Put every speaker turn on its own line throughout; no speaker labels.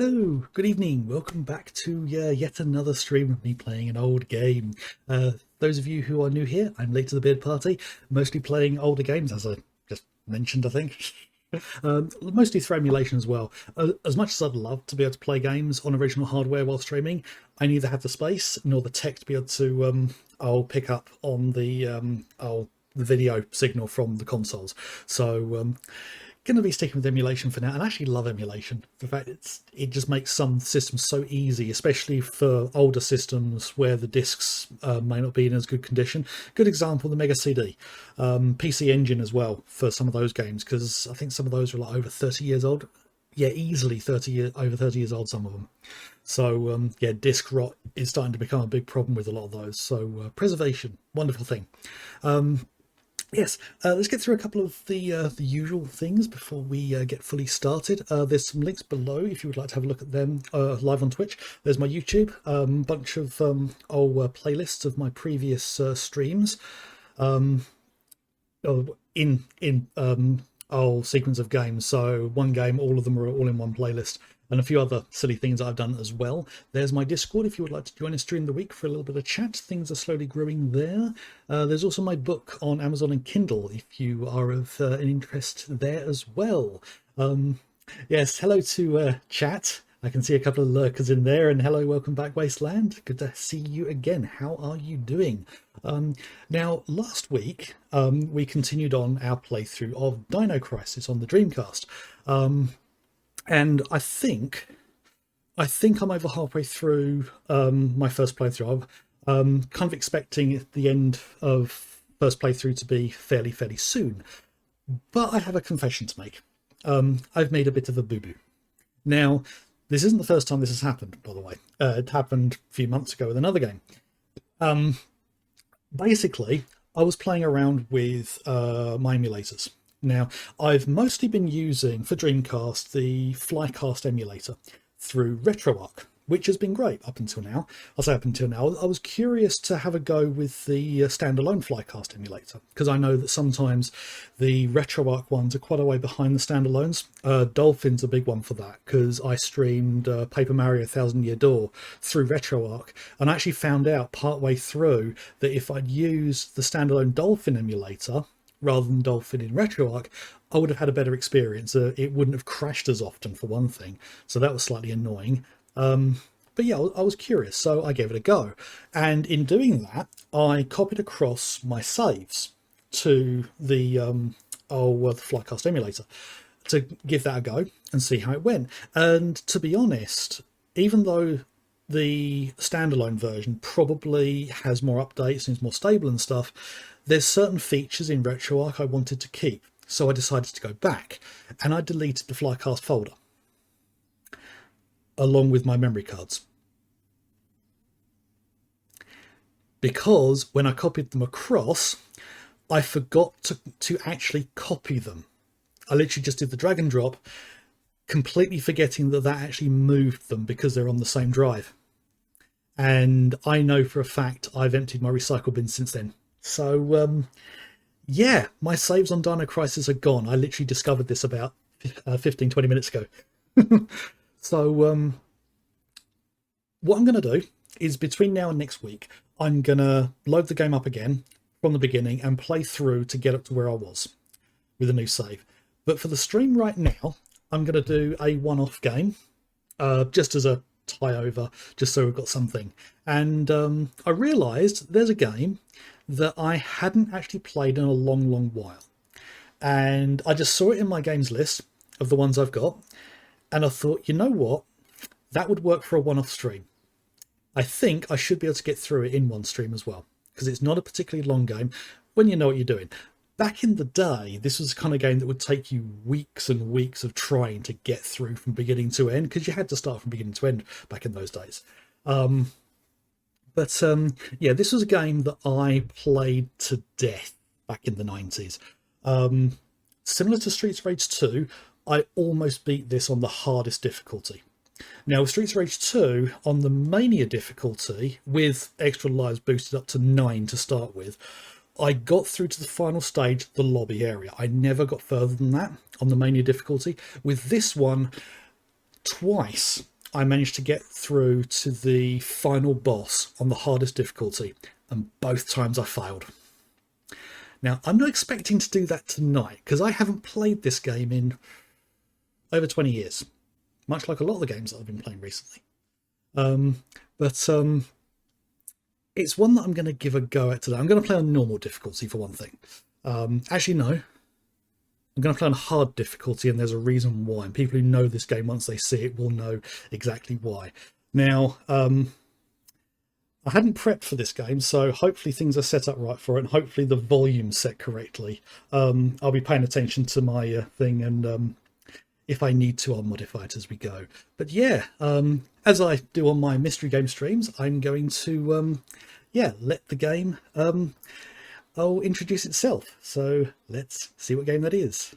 Hello, good evening. Welcome back to yet another stream of me playing an old game. Those of you who are new here, I'm late to the beard party, mostly playing older games, as I just mentioned, I think. Mostly through emulation as well. As much as I'd love to be able to play games on original hardware while streaming, I neither have the space nor the tech to be able to I'll pick up on the video signal from the consoles. So going to be sticking with emulation for now, and I actually love emulation. The fact it just makes some systems so easy, especially for older systems where the discs may not be in as good condition. Good example, the Mega CD, PC Engine as well for some of those games, because I think some of those are like over 30 years old. Yeah, easily over 30 years old, some of them. So yeah, disc rot is starting to become a big problem with a lot of those. So preservation, wonderful thing. Yes, let's get through a couple of the usual things before we get fully started. There's some links below if you would like to have a look at them live on Twitch. There's my YouTube, bunch of old playlists of my previous streams. In whole sequence of games. So one game, all of them are all in one playlist, and a few other silly things that I've done as well. There's my Discord if you would like to join us during the week for a little bit of chat. Things are slowly growing there. There's also my book on Amazon and Kindle if you are of an interest there as well. Yes, hello to chat. I can see a couple of lurkers in there, and hello, welcome back, Wasteland. Good to see you again. How are you doing? Now, last week, we continued on our playthrough of Dino Crisis on the Dreamcast. And I think I'm over halfway through my first playthrough. I'm kind of expecting the end of first playthrough to be fairly soon. But I have a confession to make. I've made a bit of a boo-boo. Now, this isn't the first time this has happened, by the way. It happened a few months ago with another game. Basically, I was playing around with my emulators. Now, I've mostly been using, for Dreamcast, the Flycast emulator through RetroArch, which has been great up until now. I'll say up until now. I was curious to have a go with the standalone Flycast emulator, because I know that sometimes the RetroArch ones are quite a way behind the standalones. Dolphin's a big one for that, because I streamed Paper Mario Thousand Year Door through RetroArch, and I actually found out partway through that if I'd used the standalone Dolphin emulator rather than Dolphin in RetroArch, I would have had a better experience. It wouldn't have crashed as often, for one thing, so that was slightly annoying. But yeah, I was curious, so I gave it a go. And in doing that, I copied across my saves to the Flycast emulator to give that a go and see how it went. And to be honest, even though the standalone version probably has more updates and is more stable and stuff, there's certain features in RetroArch I wanted to keep. So I decided to go back, and I deleted the Flycast folder along with my memory cards, because when I copied them across, I forgot to actually copy them. I literally just did the drag and drop, completely forgetting that actually moved them because they're on the same drive. And I know for a fact I've emptied my recycle bin since then. So yeah, my saves on Dino Crisis are gone. I literally discovered this about 15-20 minutes ago. So what I'm going to do is, between now and next week, I'm going to load the game up again from the beginning and play through to get up to where I was with a new save. But for the stream right now, I'm going to do a one-off game, just as a tie-over, just so we've got something. And I realised there's a game that I hadn't actually played in a long while. And I just saw it in my games list of the ones I've got, and I thought, you know what? That would work for a one-off stream. I think I should be able to get through it in one stream as well, because it's not a particularly long game when you know what you're doing. Back in the day, this was the kind of game that would take you weeks and weeks of trying to get through from beginning to end, because you had to start from beginning to end back in those days. But yeah, this was a game that I played to death back in the 90s. Similar to Streets of Rage 2, I almost beat this on the hardest difficulty. Now, with Streets of Rage 2, on the Mania difficulty, with extra lives boosted up to 9 to start with, I got through to the final stage, the lobby area. I never got further than that on the Mania difficulty. With this one, Twice I managed to get through to the final boss on the hardest difficulty, and both times I failed. Now, I'm not expecting to do that tonight, because I haven't played this game in over 20 years, much like a lot of the games that I've been playing recently. But it's one that I'm going to give a go at today. I'm going to play on normal difficulty for one thing. Actually, no. I'm going to play on hard difficulty, and there's a reason why. And people who know this game, once they see it, will know exactly why. Now, I hadn't prepped for this game, so hopefully things are set up right for it, and hopefully the volume's set correctly. I'll be paying attention to my thing, and if I need to, I'll modify it as we go. But yeah, as I do on my mystery game streams, I'm going to let the game introduce itself. So let's see what game that is.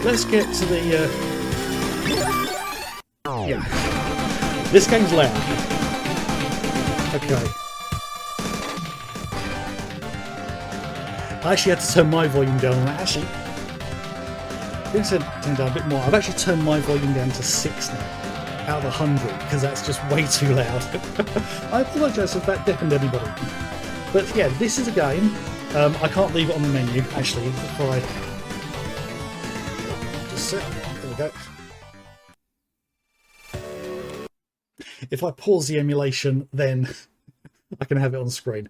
Let's get to the yeah. This game's loud. Okay. I actually had to turn my volume down on that. Actually, let's turn down a bit more. I've actually turned my volume down to 6 now, out of 100, because that's just way too loud. I apologise if that deafened anybody. But yeah, this is a game. I can't leave it on the menu, actually, before I just sit. There we go. If I pause the emulation, then I can have it on screen.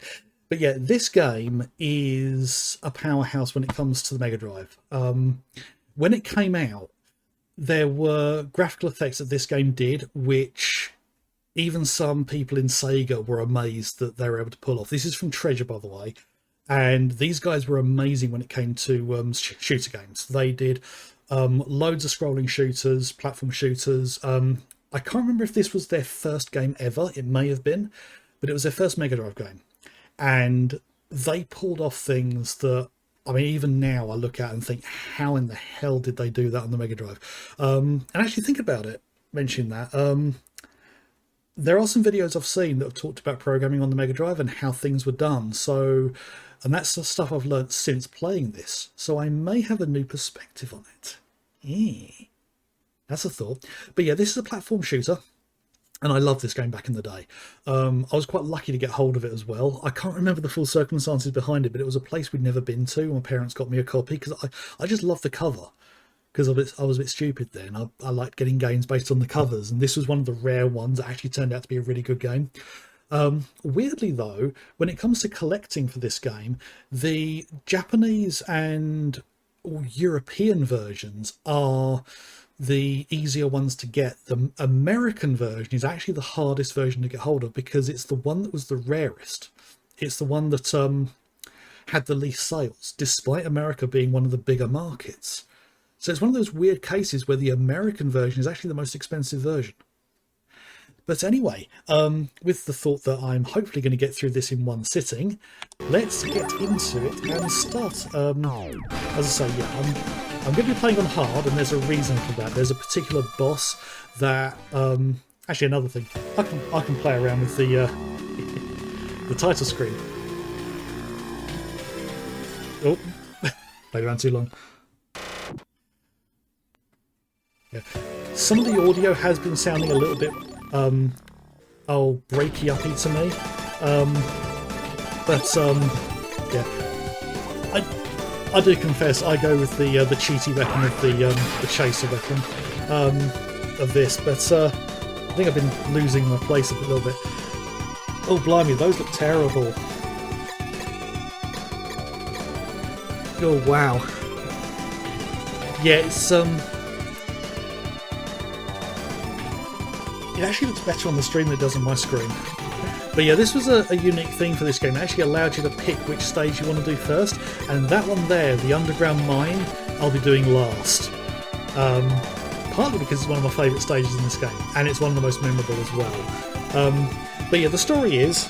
But yeah, this game is a powerhouse when it comes to the Mega Drive. When it came out, there were graphical effects that this game did, which even some people in Sega were amazed that they were able to pull off. This is from Treasure, by the way. And these guys were amazing when it came to shooter games. They did loads of scrolling shooters, platform shooters. I can't remember if this was their first game ever. It may have been, but it was their first Mega Drive game. And they pulled off things that, I mean, even now I look at and think, how in the hell did they do that on the Mega Drive? And actually think about it, mention that. There are some videos I've seen that have talked about programming on the Mega Drive and how things were done. So, and that's the stuff I've learnt since playing this. So I may have a new perspective on it. Yeah, that's a thought. But yeah, this is a platform shooter. And I loved this game back in the day. I was quite lucky to get hold of it as well. I can't remember the full circumstances behind it, but it was a place we'd never been to. My parents got me a copy because I just loved the cover. Because I was a bit stupid then. I liked getting games based on the covers. And this was one of the rare ones that actually turned out to be a really good game. Weirdly, though, when it comes to collecting for this game, the Japanese and European versions are the easier ones to get. The American version is actually the hardest version to get hold of because it's the one that was the rarest. It's the one that had the least sales, despite America being one of the bigger markets. So it's one of those weird cases where the American version is actually the most expensive version. But anyway, with the thought that I'm hopefully going to get through this in one sitting, let's get into it and start. As I say, yeah, I'm going to be playing on hard, and there's a reason for that. There's a particular boss that, actually another thing, I can play around with the the title screen. Oh, played around too long. Yeah. Some of the audio has been sounding a little bit breaky-uppy to me. Yeah. I do confess I go with the cheaty weapon of the chaser weapon of this, but I think I've been losing my place a little bit. Oh blimey, those look terrible. Oh wow. Yeah, it's it actually looks better on the stream than it does on my screen. But yeah, this was a unique thing for this game. It actually allowed you to pick which stage you want to do first, and that one there, the underground mine, I'll be doing last. Partly because it's one of my favourite stages in this game, and it's one of the most memorable as well. But yeah, the story is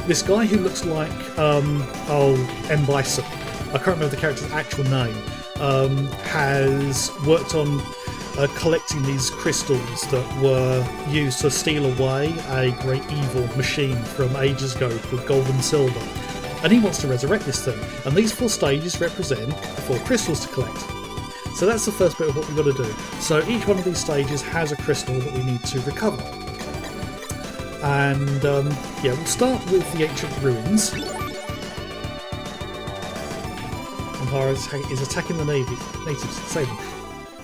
this guy who looks like M. Bison, I can't remember the character's actual name, has worked on collecting these crystals that were used to steal away a great evil machine from ages ago called Gold and Silver. And he wants to resurrect this thing. And these 4 stages represent the 4 crystals to collect. So that's the first bit of what we've got to do. So each one of these stages has a crystal that we need to recover. And yeah, we'll start with the ancient ruins. Empire is attacking the natives to save them.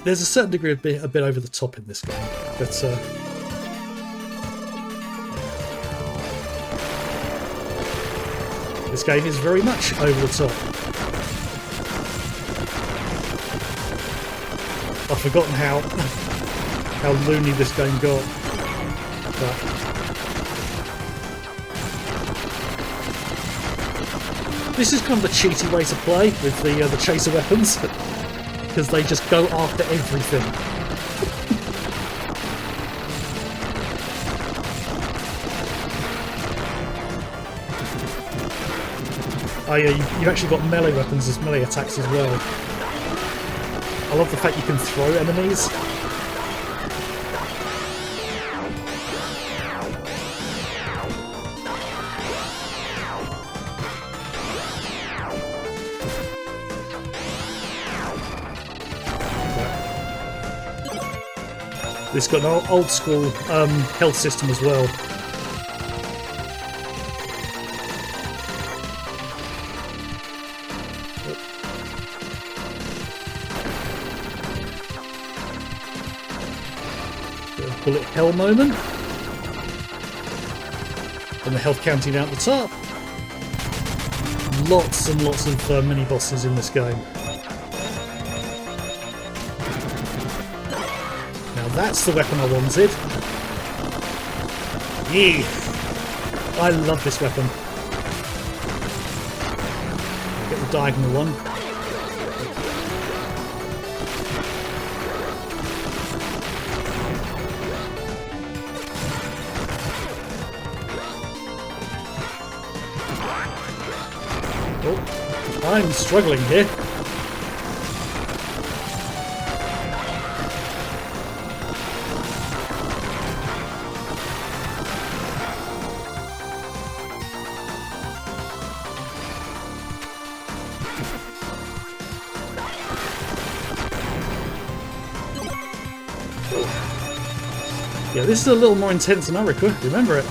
There's a certain degree of a bit over the top in this game, but this game is very much over the top. I've forgotten how loony this game got. But this is kind of the cheaty way to play with the chaser weapons, because they just go after everything. Oh yeah, you've actually got melee weapons as melee attacks as well. I love the fact you can throw enemies. It's got an old school health system as well. Bullet hell moment. And the health counting out the top. Lots and lots of mini bosses in this game. That's the weapon I wanted. Yeah, I love this weapon. I'll get the diagonal one. Oh, I'm struggling here. Yeah, this is a little more intense than I remember it.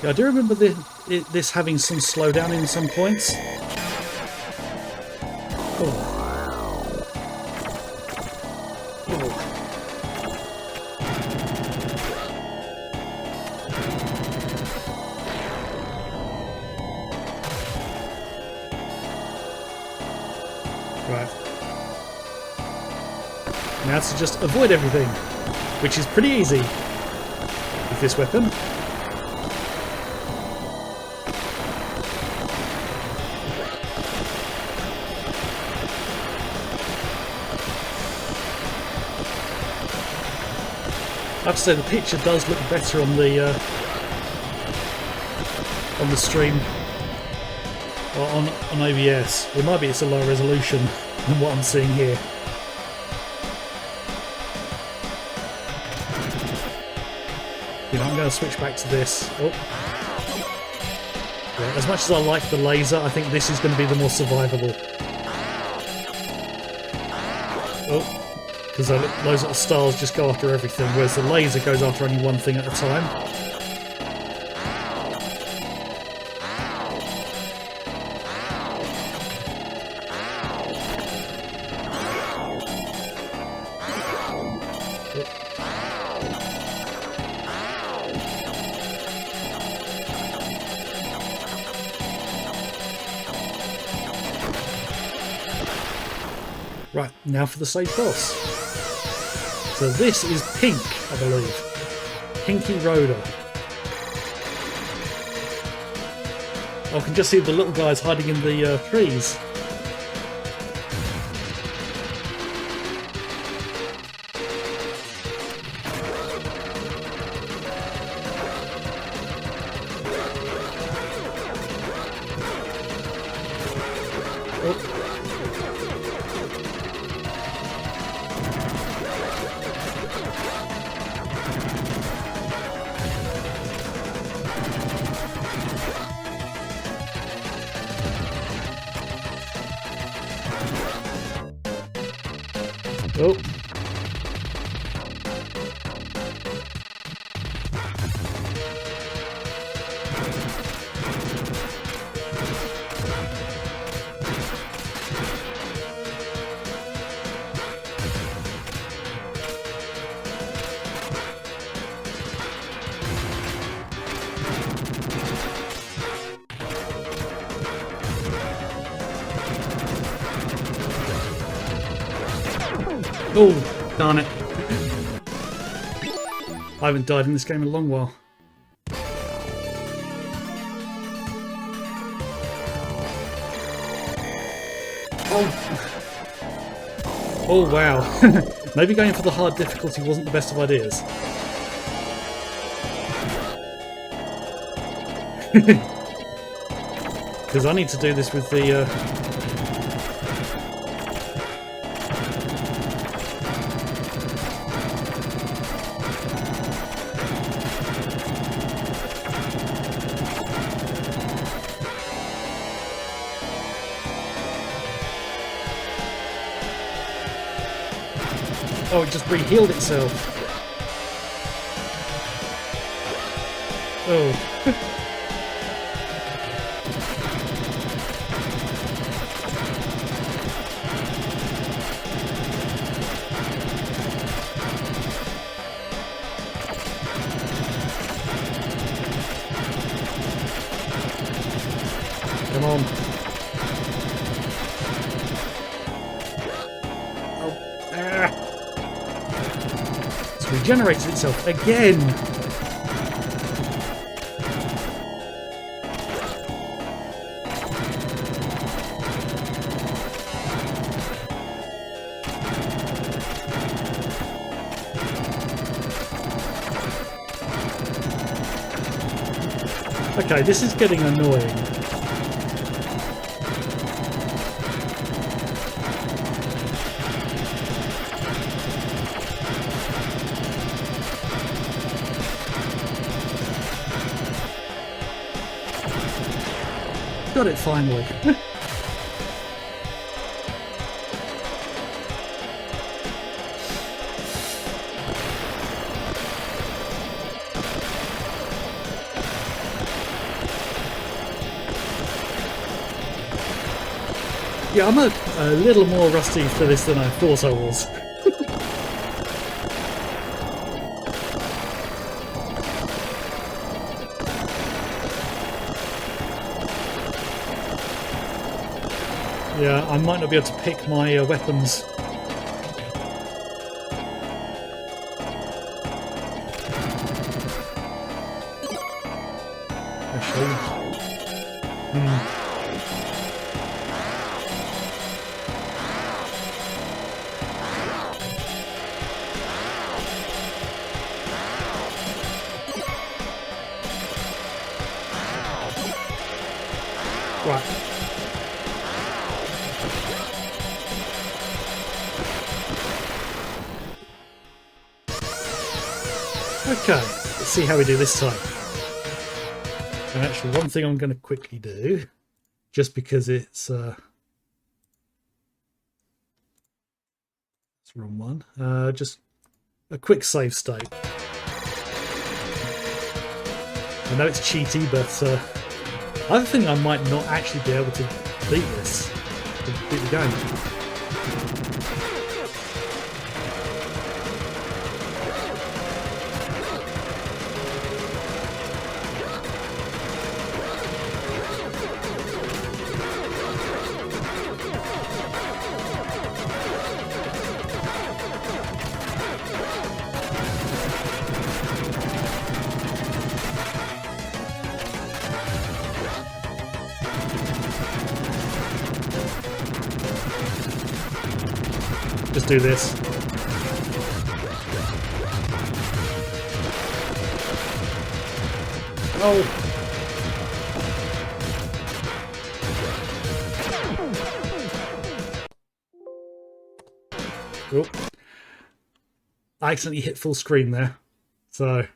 Yeah, I do remember this having some slowdown in some points. Oh. Oh. Right. Now to just avoid everything, which is pretty easy with this weapon. I have to say the picture does look better on the stream or on OBS. It might be it's a lower resolution than what I'm seeing here. You know, I'm going to switch back to this. Oh. Yeah, as much as I like the laser, I think this is going to be the more survivable. Oh. Because those little stars just go after everything, whereas the laser goes after only one thing at a time. Right, now for the stage boss. So this is Pink, I believe. Pinky Rhoda. I can just see the little guys hiding in the trees. Oh. Oh, darn it. I haven't died in this game in a long while. Oh, oh wow. Maybe going for the hard difficulty wasn't the best of ideas. Because I need to do this with the... Oh, it just re-healed itself. Oh. Come on. Oh. Ah. It's regenerated itself again. Okay, this is getting annoying. Got it finally. Yeah, I'm a little more rusty for this than I thought I was. Yeah, I might not be able to pick my weapons. Actually. Right. Okay, let's see how we do this time. And actually, one thing I'm going to quickly do, just because it's the wrong one, just a quick save state. I know it's cheaty, but I think I might not actually be able to beat this, to beat the game. Just do this. Oh! Oh. I accidentally hit full screen there. So...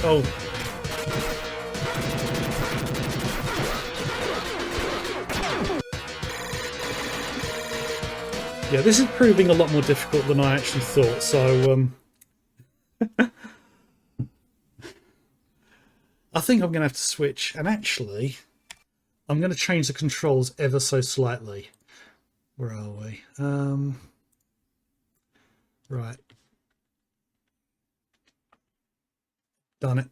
Oh. Yeah, this is proving a lot more difficult than I actually thought, so I think I'm going to have to switch, and actually I'm going to change the controls ever so slightly. Where are we? Right. Done it.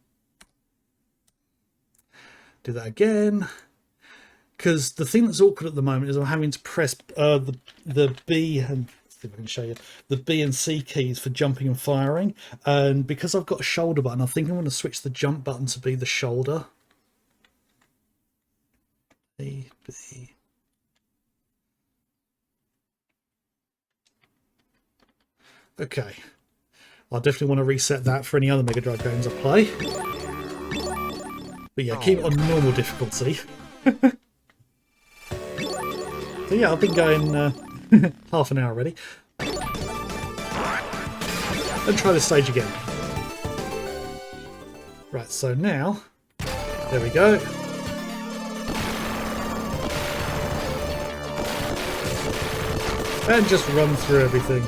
Do that again. Because the thing that's awkward at the moment is I'm having to press the B and see if I can show you the B and C keys for jumping and firing, and because I've got a shoulder button, I think I'm going to switch the jump button to be the shoulder. B. Okay. I'll definitely want to reset that for any other Mega Drive games I play. But yeah, keep it on normal difficulty. So yeah, I've been going half an hour already. And try this stage again. Right, so now, there we go. And just run through everything.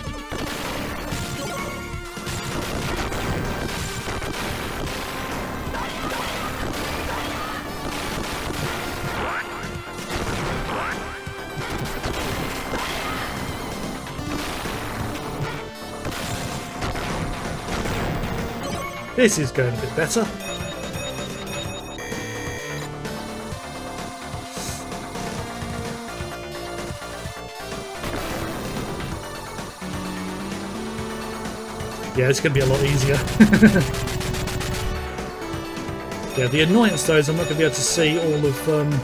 This is going a bit better. Yeah, it's going to be a lot easier. Yeah, the annoyance though is I'm not going to be able to see all of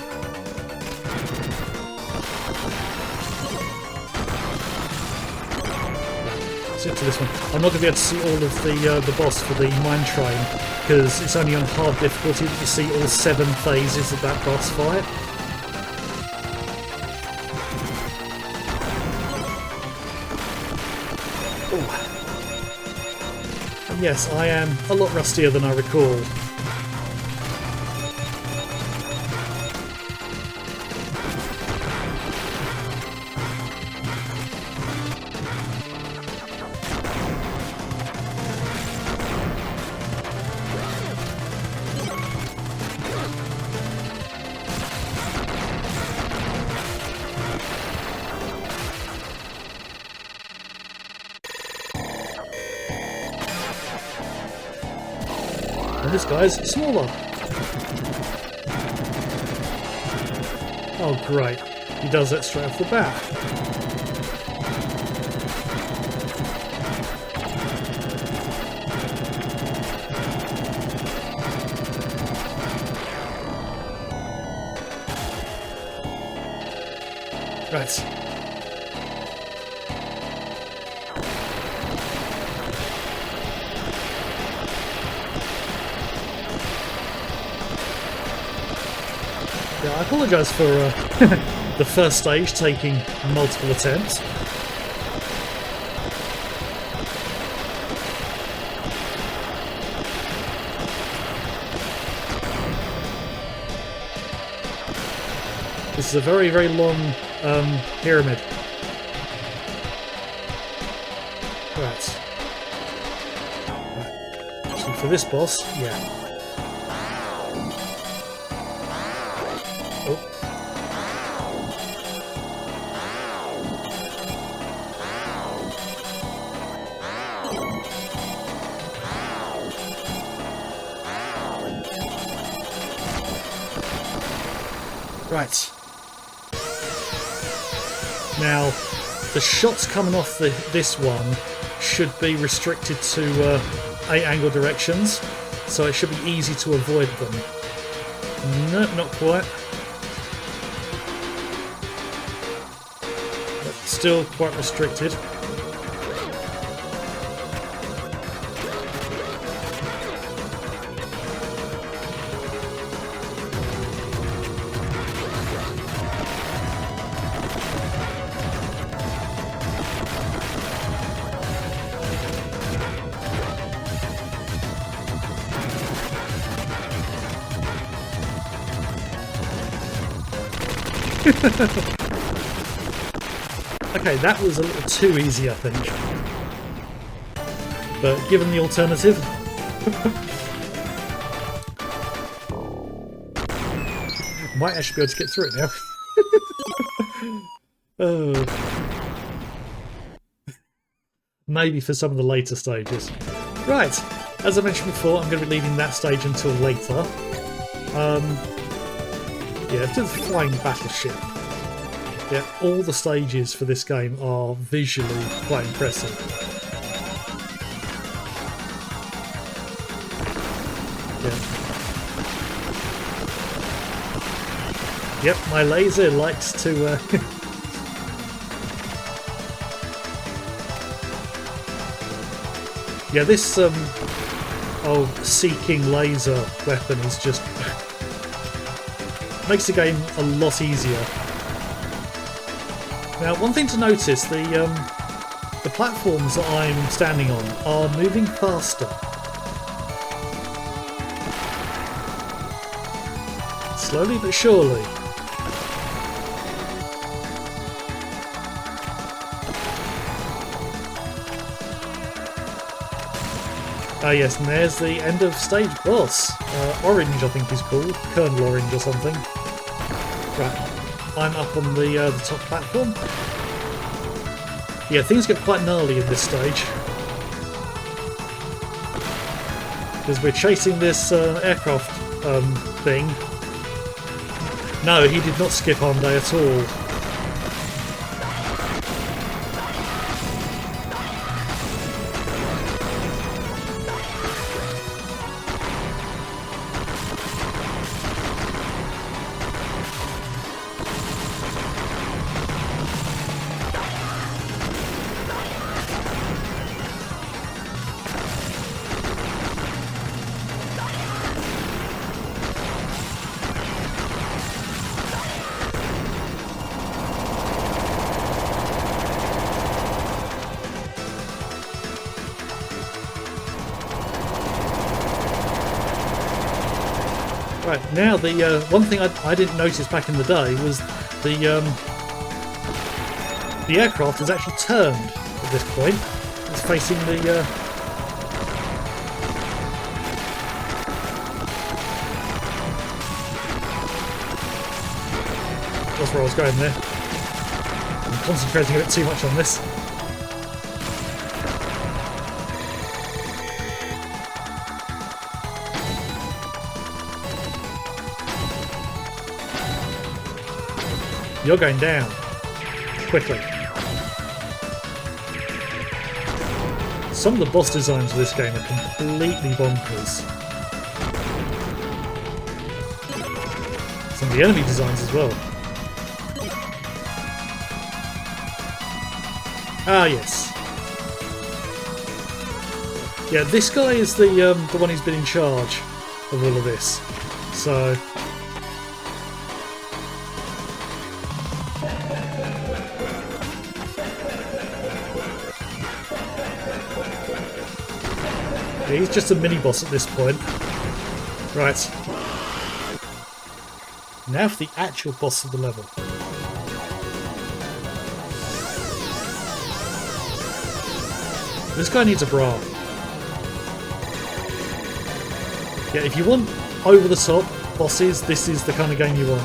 to this one. I'm not going to be able to see all of the boss for the mine train because it's only on hard difficulty that you see all 7 phases of that boss fight. Ooh. And yes, I am a lot rustier than I recall. And this guy's smaller. Oh great, he does that straight off the bat. Right. Yeah, I apologise for the first stage taking multiple attempts. This is a very, very long pyramid. Right. So for this boss, yeah. Oh. Right. Now, the shots coming off this one should be restricted to 8 angle directions, so it should be easy to avoid them. Nope, not quite. But still quite restricted. Okay, that was a little too easy, I think. But given the alternative... might actually be able to get through it now. Oh. Maybe for some of the later stages. Right, as I mentioned before, I'm going to be leaving that stage until later. Yeah, to the flying battleship. Yeah, all the stages for this game are visually quite impressive. Yeah. Yep, my laser likes to... yeah, this seeking laser weapon is just... makes the game a lot easier. Now, one thing to notice, the platforms that I'm standing on are moving faster. Slowly but surely. Ah yes, and there's the end of stage boss. Orange, I think he's called. Colonel Orange or something. Right, I'm up on the top platform. Yeah, things get quite gnarly in this stage. Because we're chasing this aircraft thing. No, he did not skip on day at all. Right, now the one thing I didn't notice back in the day was the aircraft is actually turned at this point. It's facing the... That's where I was going there. I'm concentrating a bit too much on this. You're going down. Quickly. Some of the boss designs of this game are completely bonkers. Some of the enemy designs as well. Ah, yes. Yeah, this guy is the one who's been in charge of all of this. So... yeah, he's just a mini-boss at this point. Right. Now for the actual boss of the level. This guy needs a bra. Yeah, if you want over-the-top bosses, this is the kind of game you want.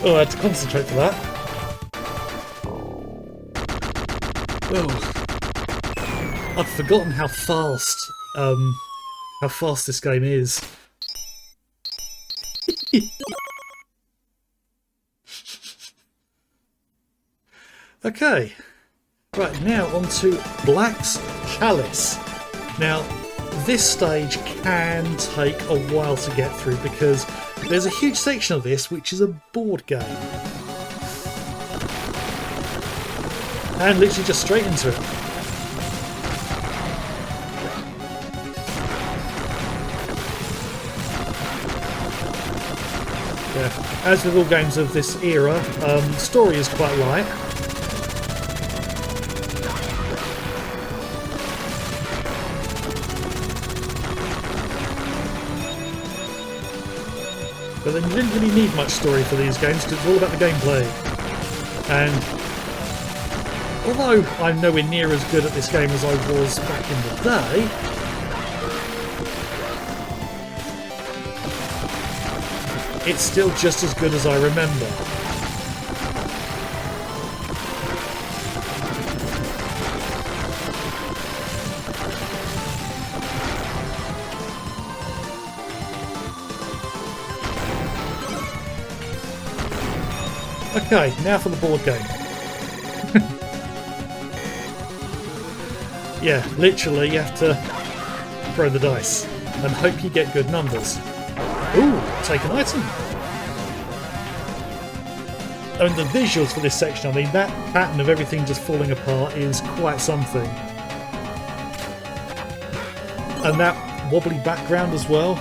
Oh, I had to concentrate for that. Oh, I'd forgotten how fast this game is. Okay, right now on to Black's Chalice. Now, this stage can take a while to get through because there's a huge section of this which is a board game. And literally just straight into it. Yeah. As with all games of this era, story is quite light. But then you didn't really need much story for these games because it's all about the gameplay. And although I'm nowhere near as good at this game as I was back in the day, it's still just as good as I remember. Okay, now for the board game. Yeah, literally you have to throw the dice and hope you get good numbers. Ooh, take an item! And the visuals for this section, I mean, that pattern of everything just falling apart is quite something. And that wobbly background as well.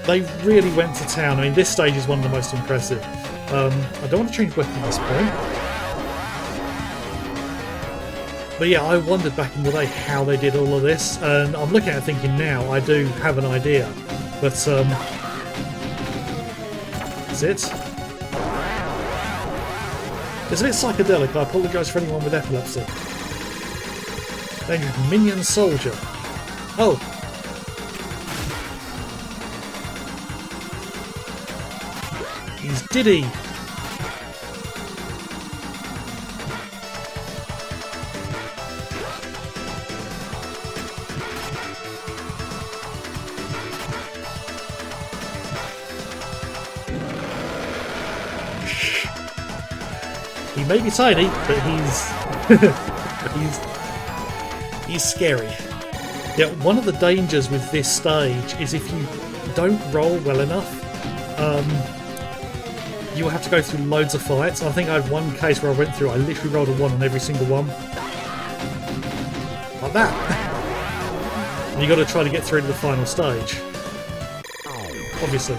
They really went to town. I mean, this stage is one of the most impressive. I don't want to change weapon at this point. But yeah, I wondered back in the day how they did all of this, and I'm looking at it thinking now I do have an idea. But, that's it. It's a bit psychedelic, I apologise for anyone with epilepsy. Then Minion Soldier. Oh! He's Diddy! He may be tiny, but he's scary. Yeah, one of the dangers with this stage is if you don't roll well enough, you will have to go through loads of fights. I think I had one case where I went through, I literally rolled a 1 on every single one. Like that. And you got to try to get through to the final stage. Obviously.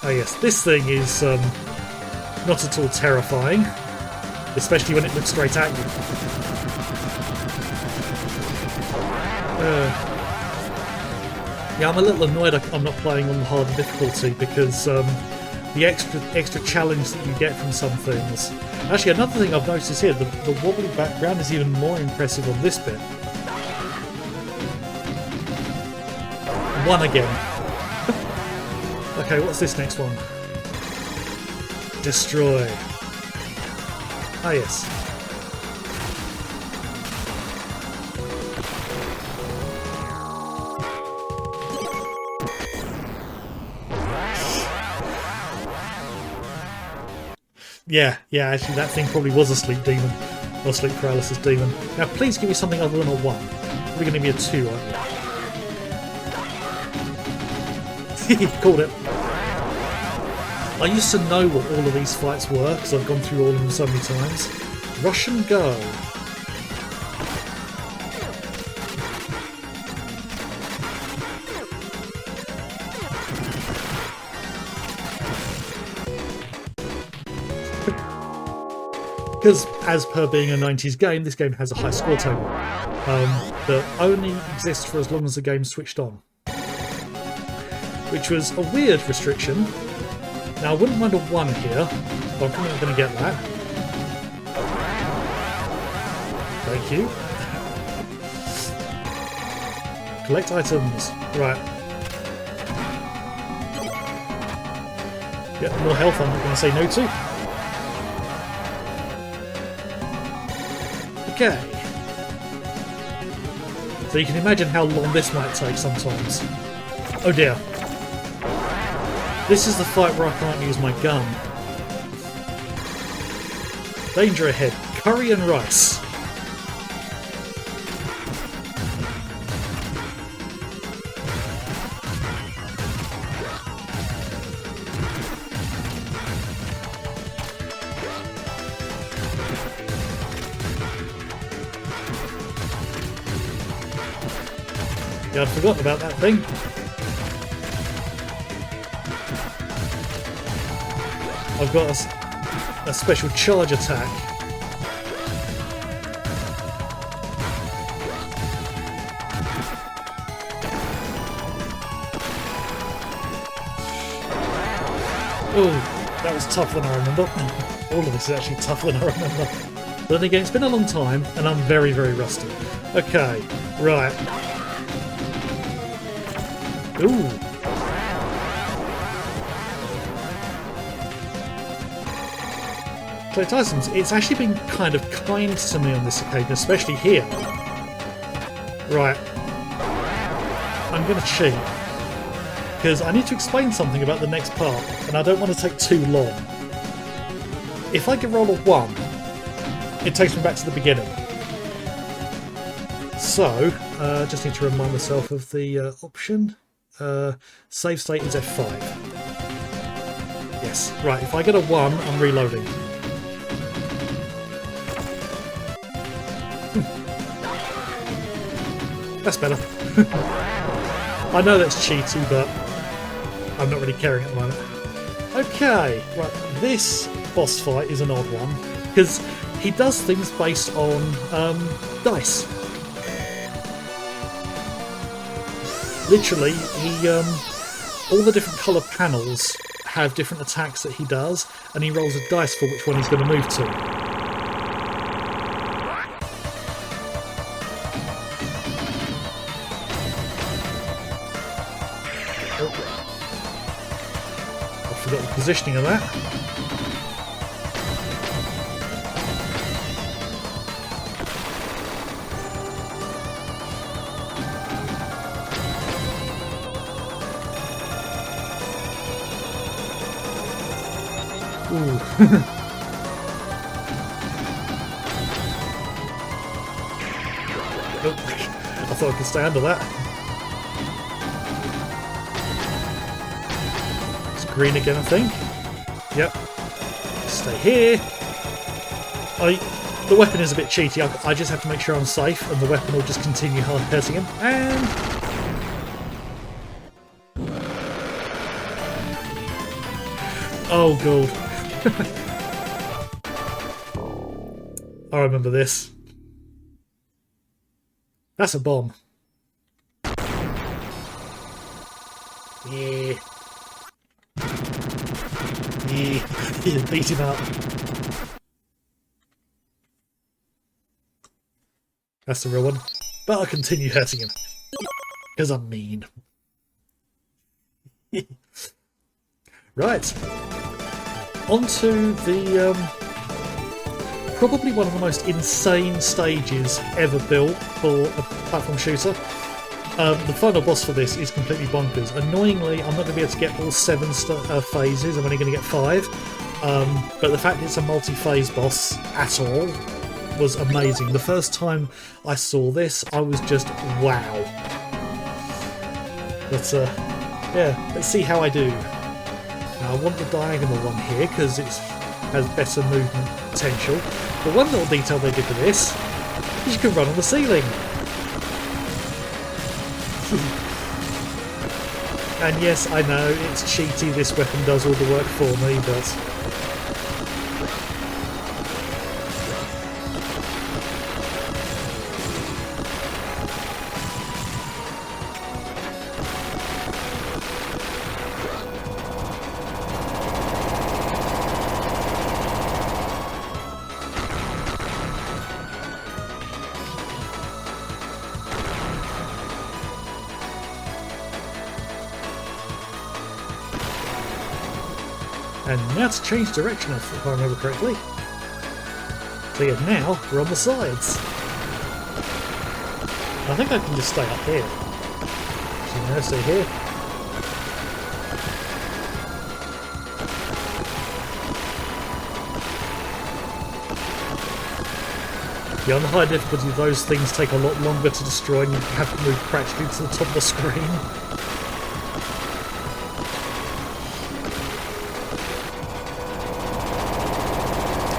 Oh yes, this thing is not at all terrifying, especially when it looks straight at you. Yeah, I'm a little annoyed I'm not playing on the harder difficulty because the extra challenge that you get from some things. Actually, another thing I've noticed here, the wobbly background is even more impressive on this bit. One again. Okay, what's this next one? Destroy. Ah, yes. Yeah, actually that thing probably was a sleep demon. Or sleep paralysis demon. Now please give me something other than a 1. Probably going to be a 2, aren't you? Called it. I used to know what all of these fights were because I've gone through all of them so many times. Rush and go. Because, as per being a 90s game, this game has a high score table that only exists for as long as the game's switched on. Which was a weird restriction. Now, I wouldn't mind a 1 here, but I'm probably not going to get that. Thank you. Collect items. Right. Get more health, I'm not going to say no to. Okay. So you can imagine how long this might take sometimes. Oh dear. This is the fight where I can't use my gun. Danger ahead. Curry and rice. Yeah, I'd forgotten about that thing. I've got a special charge attack. Oh, that was tougher than I remember. All of this is actually tougher than I remember. But then again, it's been a long time, and I'm very, very rusty. Okay, right. Ooh. Clay Tyson's, it's actually been kind of kind to me on this occasion, especially here. Right. I'm going to cheat. Because I need to explain something about the next part, and I don't want to take too long. If I can roll a 1, it takes me back to the beginning. So, just need to remind myself of the option. Save state is F5. Yes, right, if I get a 1, I'm reloading. That's better. I know that's cheaty, but I'm not really caring at the moment. Okay, right, this boss fight is an odd one, because he does things based on dice. Literally, he all the different colour panels have different attacks that he does, and he rolls a dice for which one he's going to move to. Oh. I forgot the positioning of that. Ooh. Oh, I thought I could stay under that. It's green again, I think. Yep. Stay here. The weapon is a bit cheaty. I just have to make sure I'm safe, and the weapon will just continue hard hitting him. And oh, God. I remember this. That's a bomb. Yeah. Yeah. Beat him up. That's the real one. But I'll continue hurting him. Because I'm mean. Right. Onto the probably one of the most insane stages ever built for a platform shooter. The final boss for this is completely bonkers. Annoyingly, I'm not going to be able to get all 7 phases. I'm only going to get 5. But the fact it's a multi-phase boss at all was amazing. The first time I saw this, I was just wow. But yeah, let's see how I do. Now, I want the diagonal one here because it has better movement potential. But one little detail they did for this is you can run on the ceiling. And yes, I know it's cheaty, this weapon does all the work for me, but and now to change direction, if I remember correctly. So yeah, now we're on the sides. I think I can just stay up here. So now stay here. Yeah, on the high difficulty, those things take a lot longer to destroy and you have to move practically to the top of the screen.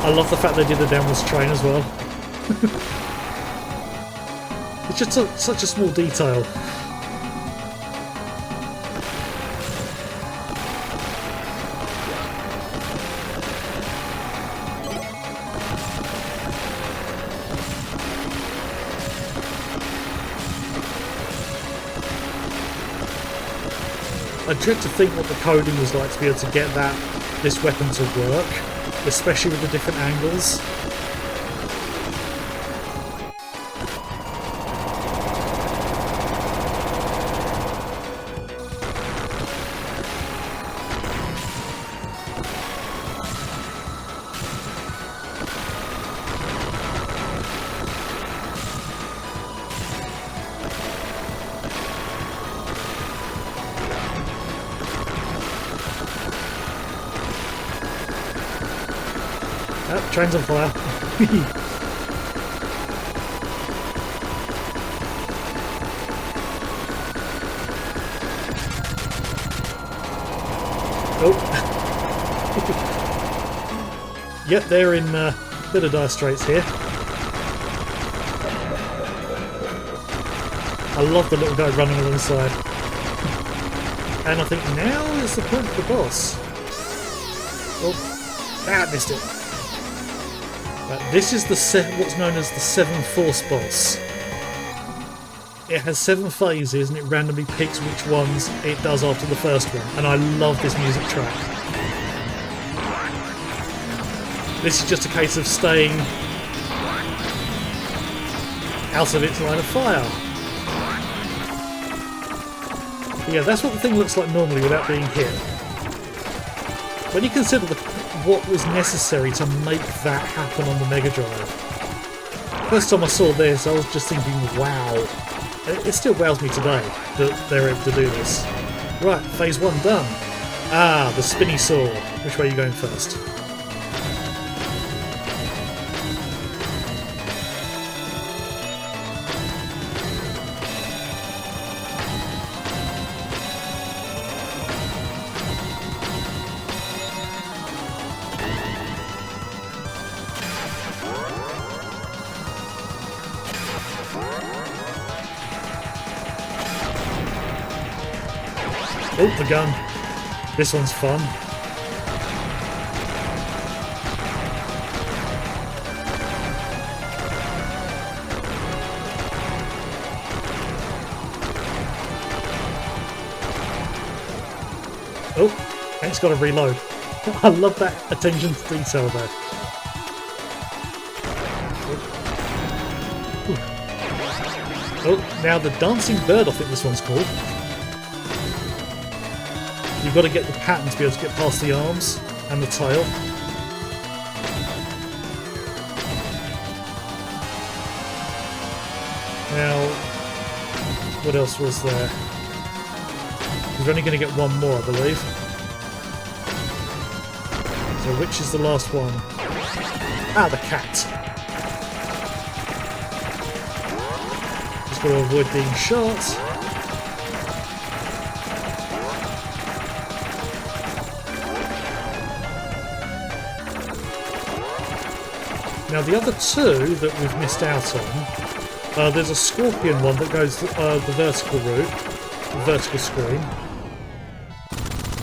I love the fact they did the downwards train as well. It's just such a small detail. I dread to think what the coding was like to be able to get this weapon to work, especially with the different angles. Oh, train's on fire. Oh. Yep, they're in a bit of dire straits here. I love the little guy running alongside. And I think now is the point for the boss. Oh, I missed it. This is what's known as the 7 Force boss. It has 7 phases and it randomly picks which ones it does after the first one. And I love this music track. This is just a case of staying out of its line of fire. But yeah, that's what the thing looks like normally without being hit. When you consider what was necessary to make that happen on the Mega Drive. First time I saw this, I was just thinking, wow. It still wows me today that they're able to do this. Right, phase 1 done. Ah, the spinny saw. Which way are you going first? Oh, the gun. This one's fun. Oh, and it's got to reload. I love that attention to detail there. Oh, now the dancing bird, I think this one's called. You've got to get the pattern to be able to get past the arms and the tail. Now, what else was there? We're only going to get one more, I believe. So which is the last one? Ah, the cat. Just got to avoid being shot. Now the other two that we've missed out on, there's a scorpion one that goes the vertical route, the vertical screen,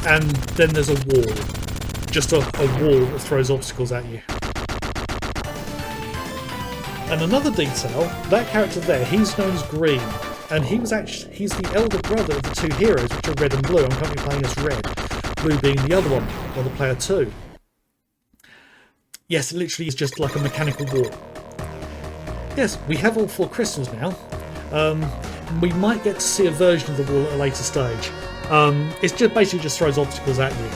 and then there's a wall, just a wall that throws obstacles at you. And another detail, that character there, he's known as Green, and he's the elder brother of the two heroes, which are Red and Blue. I'm currently playing as Red, Blue being the other one, or the player 2. Yes, it literally is just like a mechanical wall. Yes, we have all 4 crystals now. We might get to see a version of the wall at a later stage. It's just basically just throws obstacles at you.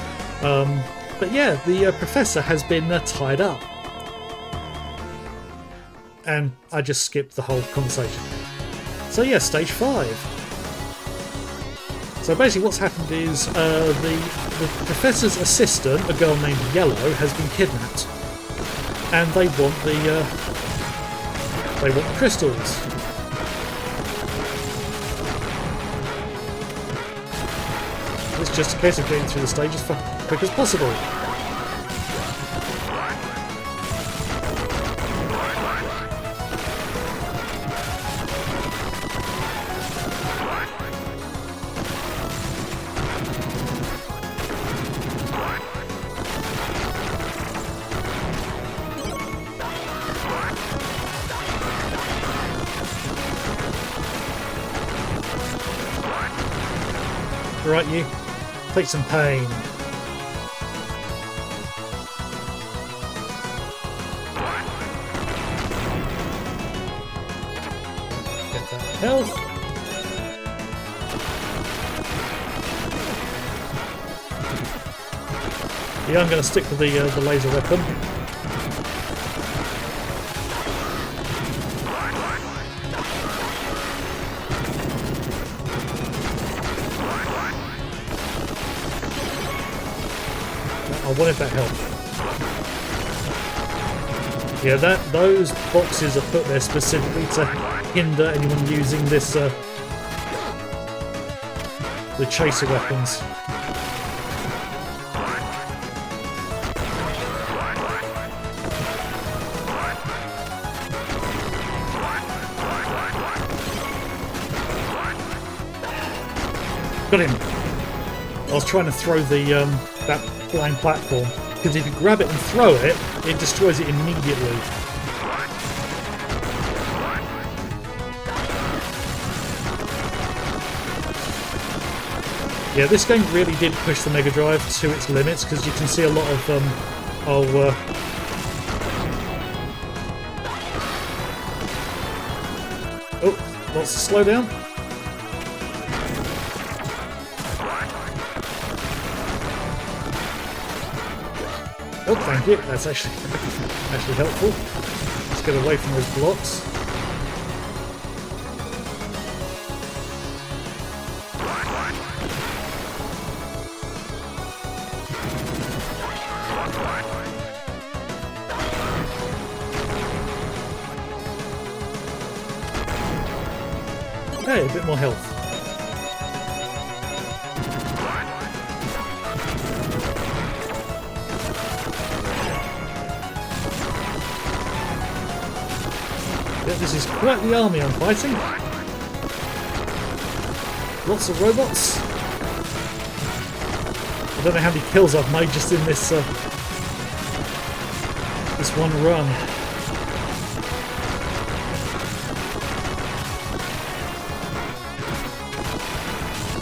But yeah, the professor has been tied up. And I just skipped the whole conversation. So yeah, stage 5. So basically what's happened is the professor's assistant, a girl named Yellow, has been kidnapped. And they want the crystals. It's just a case of getting through the stages as quick as possible. Right, you take some pain. Get that health. Yeah, I'm going to stick with the laser weapon. I wanted that help. Yeah, those boxes are put there specifically to hinder anyone using this the chaser weapons. Got him. I was trying to throw the that blind platform, because if you grab it and throw it, it destroys it immediately. Yeah, this game really did push the Mega Drive to its limits, because you can see a lot of oh, lots of slowdown. Oh, thank you. That's actually helpful. Let's get away from those blocks. Hey, a bit more health. This is quite the army I'm fighting. Lots of robots. I don't know how many kills I've made just in this this one run.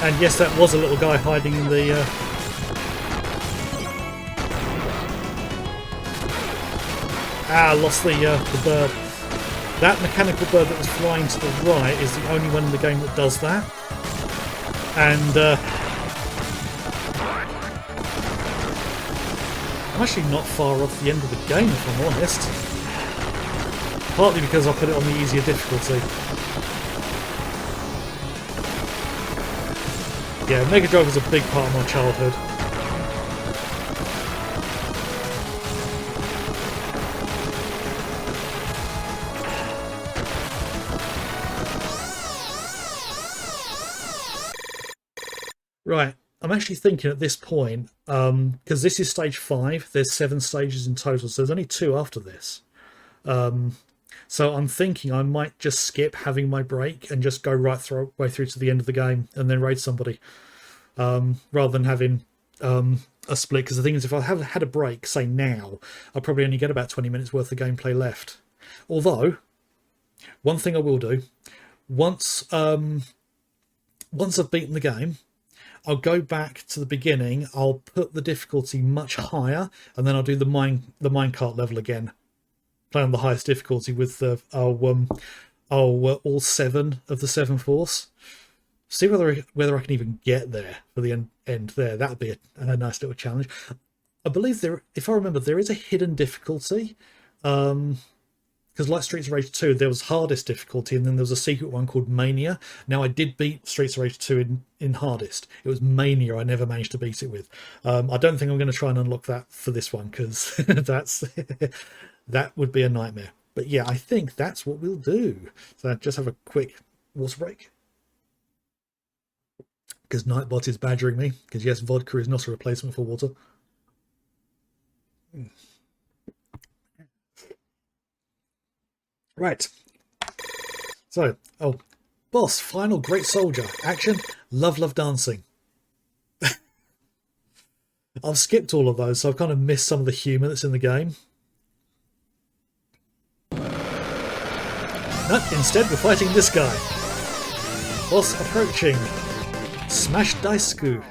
And yes, that was a little guy hiding in the Ah, I lost the bird. That mechanical bird that was flying to the right is the only one in the game that does that. And I'm actually not far off the end of the game, if I'm honest. Partly because I put it on the easier difficulty. Yeah, Mega Drive was a big part of my childhood. Right, I'm actually thinking at this point, because this is stage 5, there's 7 stages in total, so there's only 2 after this. So I'm thinking I might just skip having my break and just go way through to the end of the game and then raid somebody, rather than having a split. Because the thing is, if I have had a break, say now, I'll probably only get about 20 minutes worth of gameplay left. Although, one thing I will do, once I've beaten the game, I'll go back to the beginning, I'll put the difficulty much higher, and then I'll do the minecart level again. Play on the highest difficulty with all 7 of the 7 force. See whether I can even get there for the end there. That would be a nice little challenge. I believe if I remember, there is a hidden difficulty. Because like Streets of Rage 2, there was hardest difficulty, and then there was a secret one called Mania. Now, I did beat Streets of Rage 2 in hardest. It was Mania I never managed to beat it with. I don't think I'm going to try and unlock that for this one, because that would be a nightmare. But yeah, I think that's what we'll do. So just have a quick water break. Because Nightbot is badgering me, because yes, vodka is not a replacement for water. Right. So, boss, final great soldier, action, love dancing. I've skipped all of those, so I've kind of missed some of the humour that's in the game. No, instead we're fighting this guy. Boss approaching. Smash Daisuke.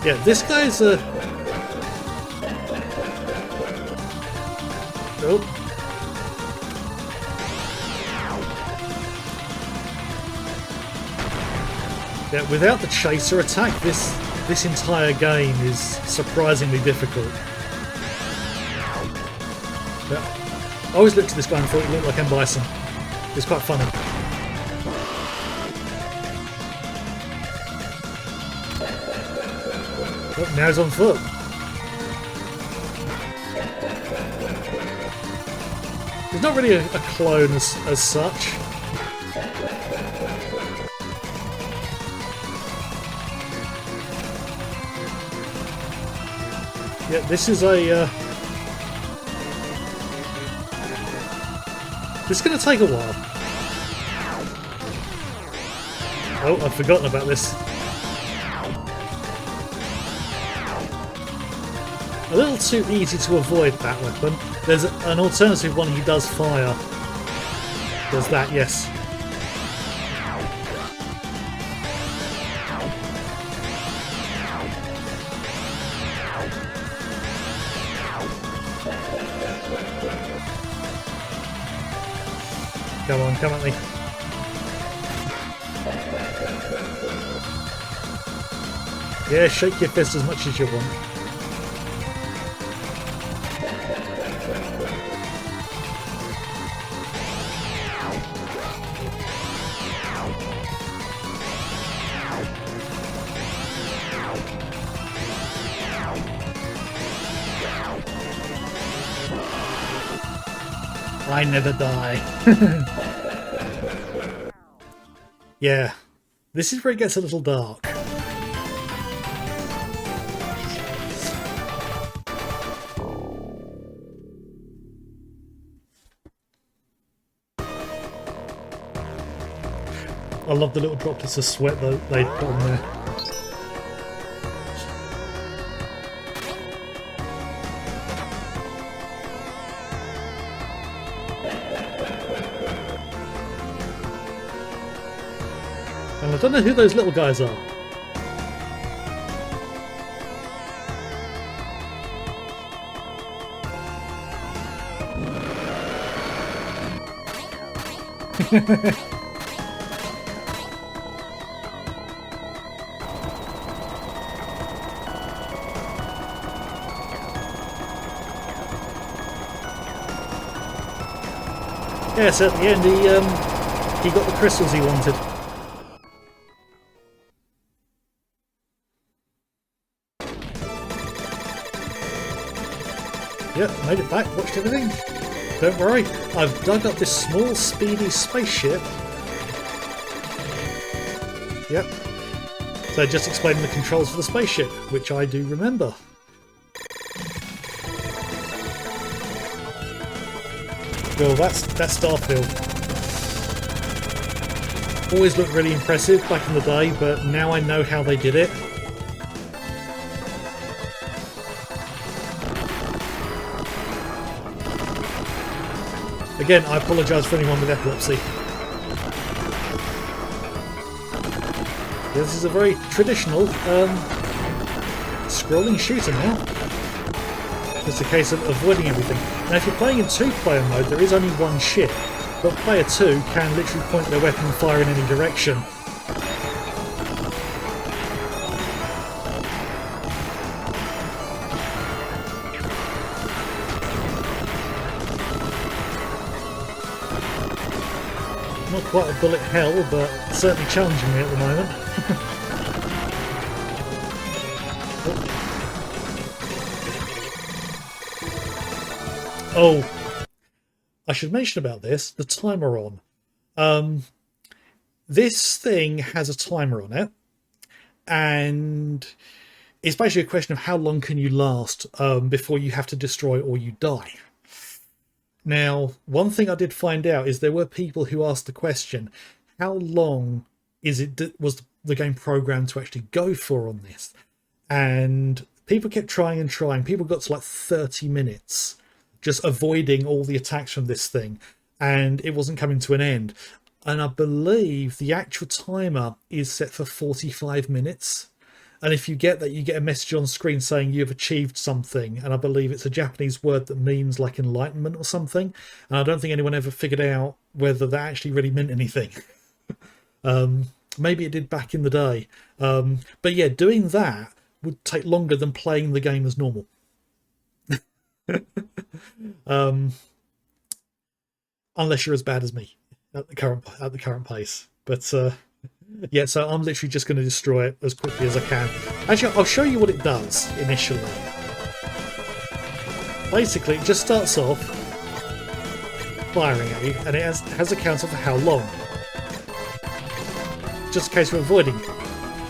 Yeah, this guy's a... Oh. Yeah, without the chaser attack, this entire game is surprisingly difficult. Yeah. I always looked at this guy and thought he looked like M. Bison. It's quite funny. Oh, now he's on foot. He's not really a clone as such. Yeah, this is a... this is going to take a while. Oh, I've forgotten about this. A little too easy to avoid that weapon. There's an alternative one he does fire. Does that, yes. Come on, come at me. Yeah, shake your fist as much as you want. I never die. Yeah, this is where it gets a little dark. I love the little droplets of sweat that they put on there. And I don't know who those little guys are. Yes, at the end he got the crystals he wanted. Yep, made it back, watched everything. Don't worry, I've dug up this small, speedy spaceship. Yep. So just explaining the controls for the spaceship, which I do remember. Well, that's Starfield. Always looked really impressive back in the day, but now I know how they did it. Again, I apologise for anyone with epilepsy. This is a very traditional scrolling shooter now. It's a case of avoiding everything. Now if you're playing in two-player mode, there is only one ship, but player two can literally point their weapon and fire in any direction. Not quite a bullet hell, but certainly challenging me at the moment. Oh, I should mention about this, the timer on. This thing has a timer on it, and it's basically a question of how long can you last before you have to destroy or you die. Now, one thing I did find out is there were people who asked the question, how long was the game programmed to actually go for on this? And people kept trying and trying. People got to like 30 minutes just avoiding all the attacks from this thing, and it wasn't coming to an end. And I believe the actual timer is set for 45 minutes. And if you get that, you get a message on screen saying you've achieved something. And I believe it's a Japanese word that means like enlightenment or something. And I don't think anyone ever figured out whether that actually really meant anything. Maybe it did back in the day. But yeah, doing that would take longer than playing the game as normal. Unless you're as bad as me at the current pace. But yeah, so I'm literally just going to destroy it as quickly as I can. Actually, I'll show you what it does initially. Basically, it just starts off firing at you, and it has a counter for how long. Just a case of avoiding it.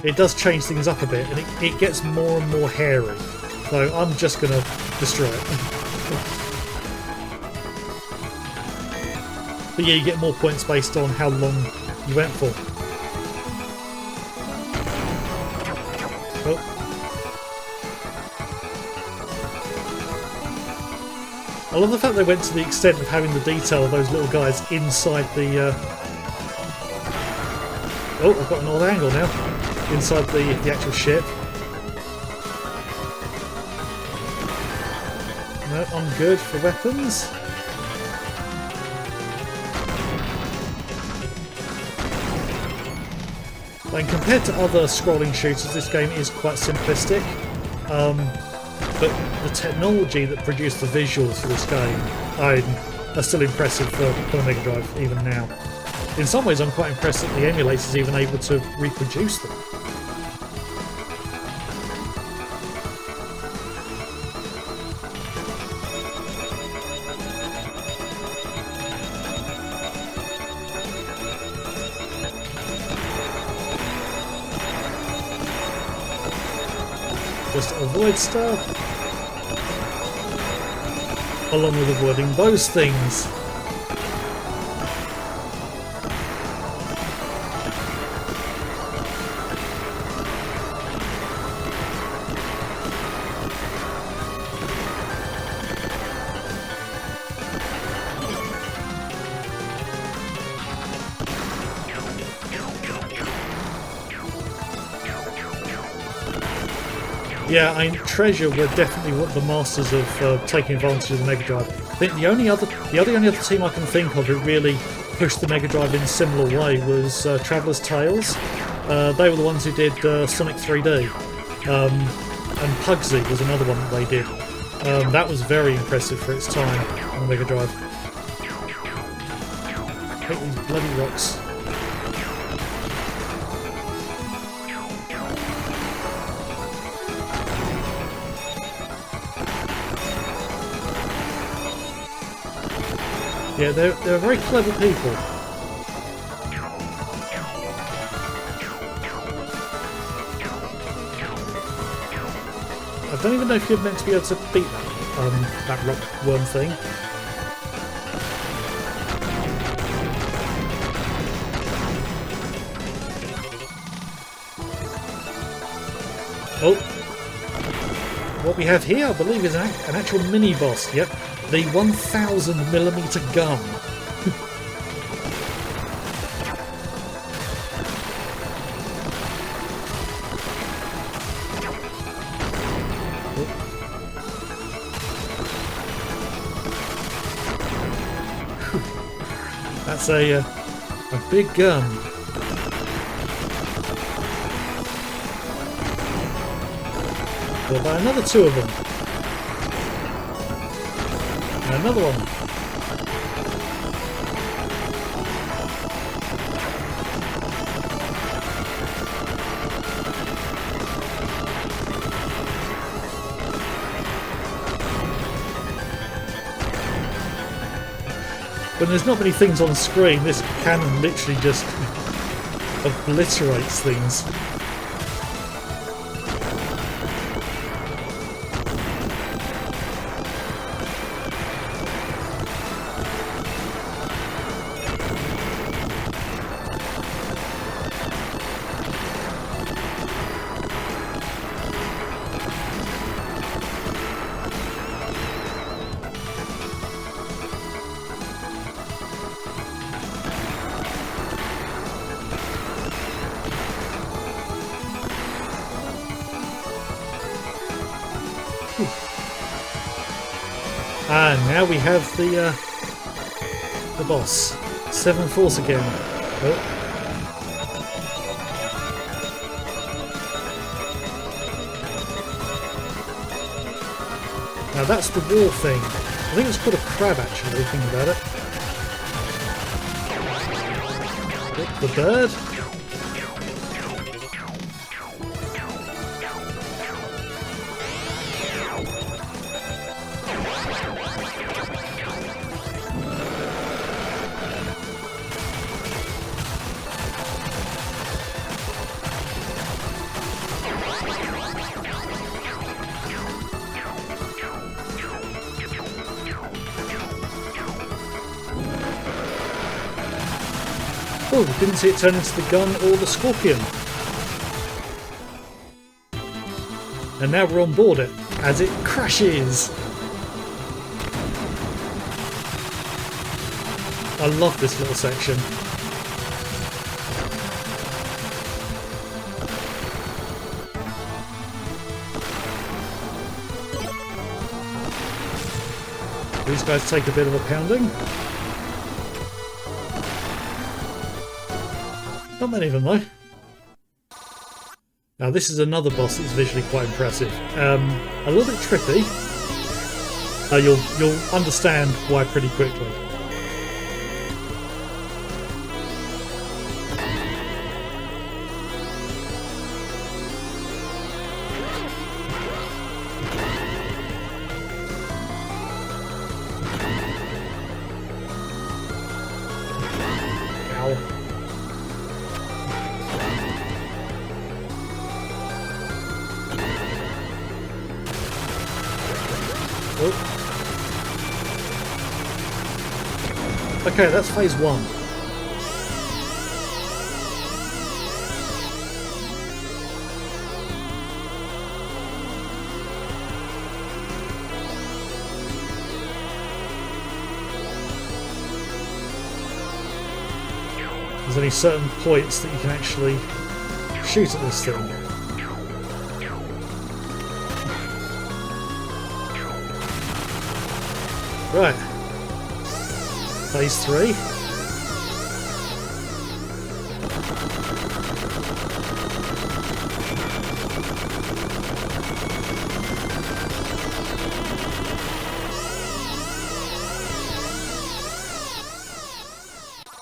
It does change things up a bit, and it gets more and more hairy. So I'm just going to destroy it. But yeah, you get more points based on how long you went for. Oh. I love the fact they went to the extent of having the detail of those little guys inside the... Oh, I've got an odd angle now. Inside the actual ship. No, I'm good for weapons. And compared to other scrolling shooters, this game is quite simplistic. But the technology that produced the visuals for this game are still impressive for the Mega Drive even now. In some ways, I'm quite impressed that the emulator's even able to reproduce them. Just avoid stuff, along with avoiding those things. Yeah, I mean, Treasure were definitely the masters of taking advantage of the Mega Drive. I think the only other team I can think of who really pushed the Mega Drive in a similar way was Traveller's Tales. They were the ones who did Sonic 3D. And Pugsy was another one that they did. That was very impressive for its time on the Mega Drive. Hate these bloody rocks. Yeah, they're very clever people. I don't even know if you're meant to be able to beat that rock worm thing. Oh, what we have here, I believe, is an actual mini boss. Yep, the 1000mm gun. That's a big gun. We'll buy another 2 of them. And another one. When there's not many things on screen, this cannon literally just obliterates things. And now we have the boss, 7 Force again. Oh. Now that's the war thing. I think it's called a crab actually, thinking about it. The bird. Oh, didn't see it turn into the gun or the scorpion. And now we're on board it as it crashes. I love this little section. These guys take a bit of a pounding. Not many of them though. Now this is another boss that's visually quite impressive. A little bit trippy. You'll understand why pretty quickly. Ow. Okay, that's phase 1. There's only certain points that you can actually shoot at this thing. Right. Phase 3.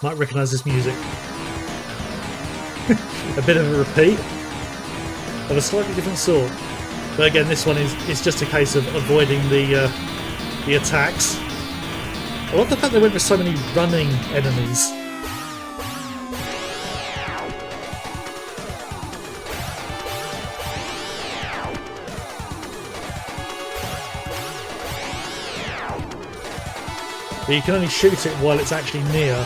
Might recognise this music. A bit of a repeat of a slightly different sort. But again, this one is just a case of avoiding the attacks. I love the fact they went with so many running enemies. But you can only shoot it while it's actually near.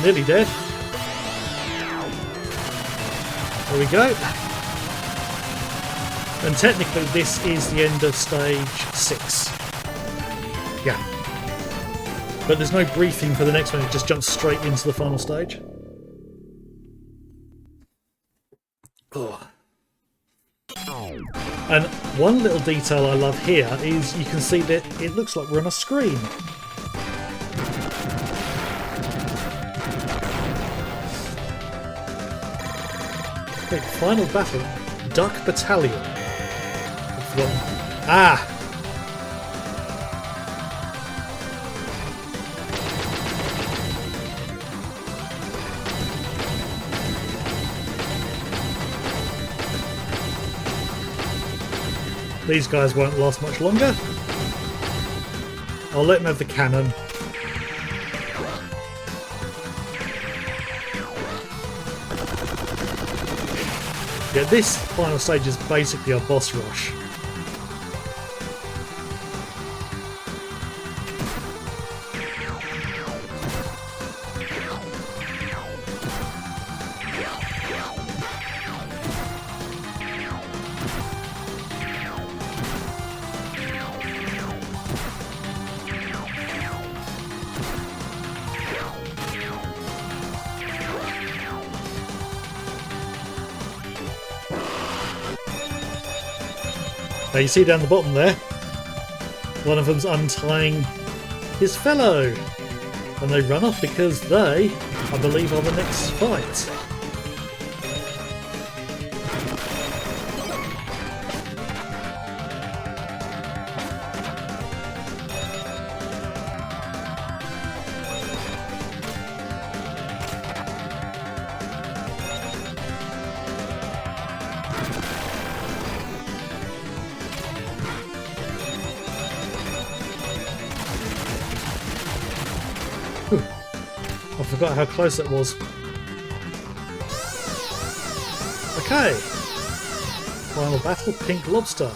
Nearly dead. There we go. And technically this is the end of stage 6. Yeah. But there's no briefing for the next one, it just jumps straight into the final stage. Oh. And one little detail I love here is you can see that it looks like we're on a screen. Okay, final battle, Duck Battalion. Ah! These guys won't last much longer. I'll let them have the cannon. Yeah, this final stage is basically a boss rush. Now you see down the bottom there, one of them's untying his fellow, and they run off because they, I believe, are the next fight. I forgot how close it was. Okay. Final battle, Pink Lobster.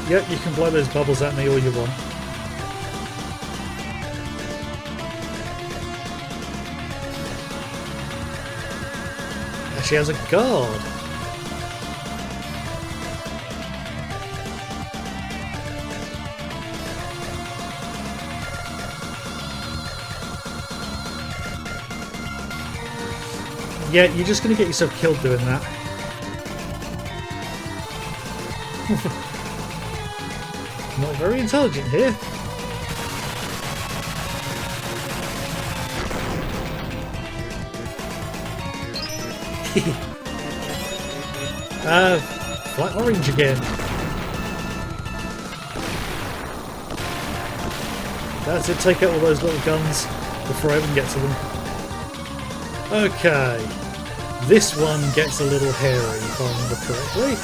Yep, you can blow those bubbles at me all you want. She has a guard. Yeah, you're just going to get yourself killed doing that. Not very intelligent here. Flight orange again. That's it, take out all those little guns before I even get to them. Okay, this one gets a little hairy if I remember correctly.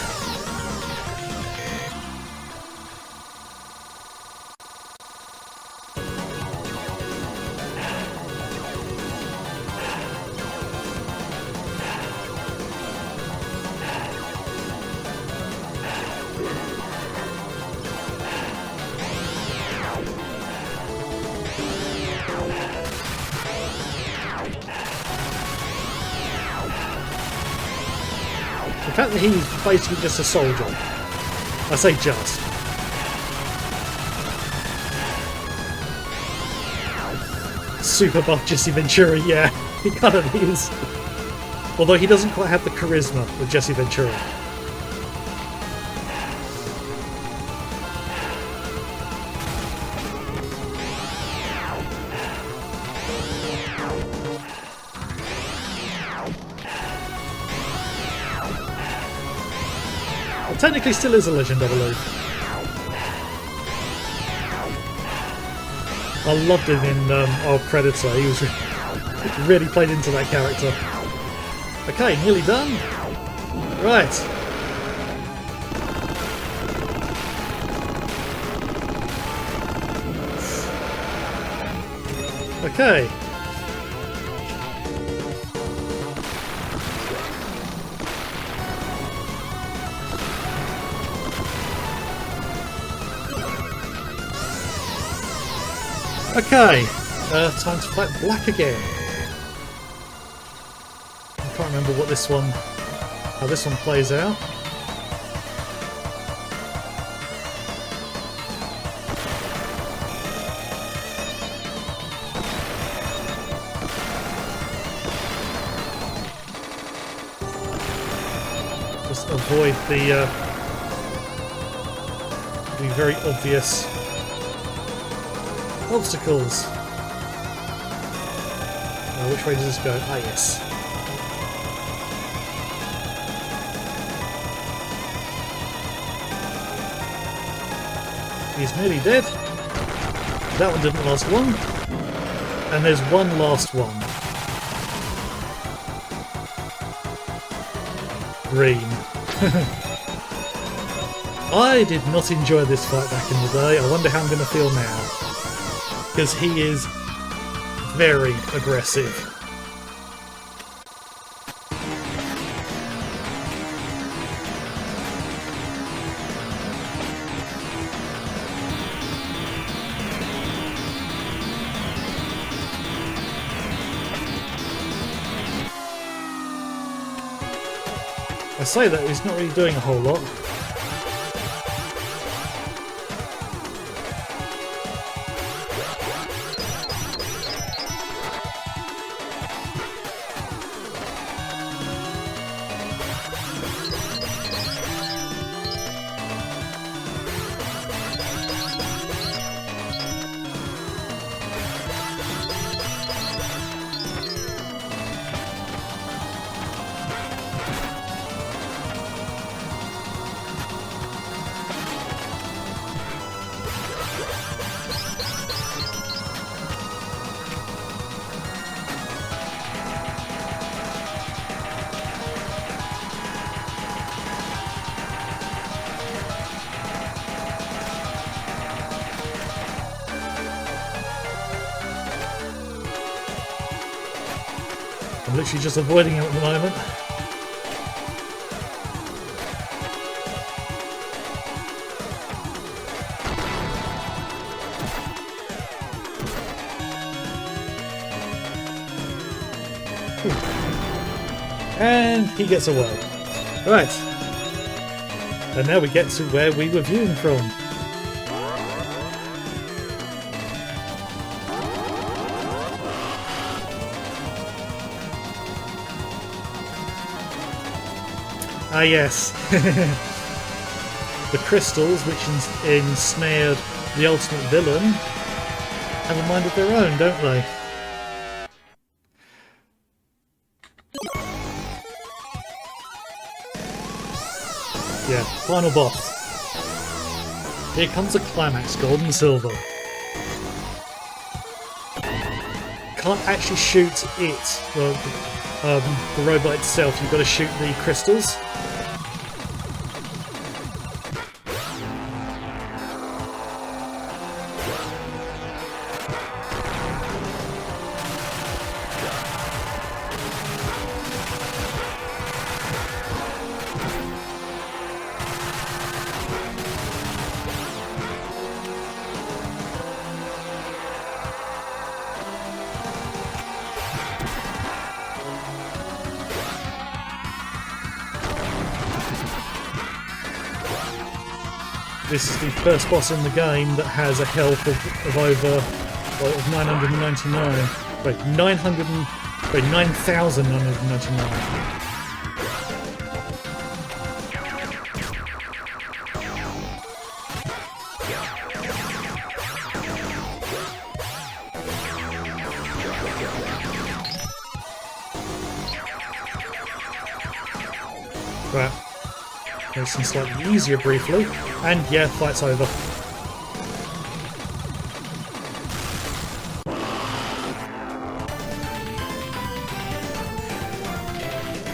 The fact that he's basically just a soldier. I say just. Super buff Jesse Ventura, yeah. He kind of is. Although he doesn't quite have the charisma of Jesse Ventura. Technically still is a legend, I believe. I loved him in Old Predator. He was really played into that character. Okay, nearly done. Right. Okay. Okay, time to fight Black again. I can't remember what this one, how this one plays out. Just avoid the very obvious obstacles. Which way does this go? Ah, yes. He's nearly dead. That one didn't last long. And there's one last one. Green. I did not enjoy this fight back in the day. I wonder how I'm going to feel now. Because he is very aggressive. I say that he's not really doing a whole lot. I'm literally just avoiding him at the moment. And he gets away. Right. And now we get to where we were viewing from. Ah yes, the crystals which ensnared the ultimate villain have a mind of their own, don't they? Yeah, final boss. Here comes the climax, gold and silver. Can't actually shoot it, the robot itself, you've got to shoot the crystals. This is the first boss in the game that has a health of over of 999. Wait, 900. Sorry, 9,999. Right. Makes them slightly easier briefly. And yeah, fight's over.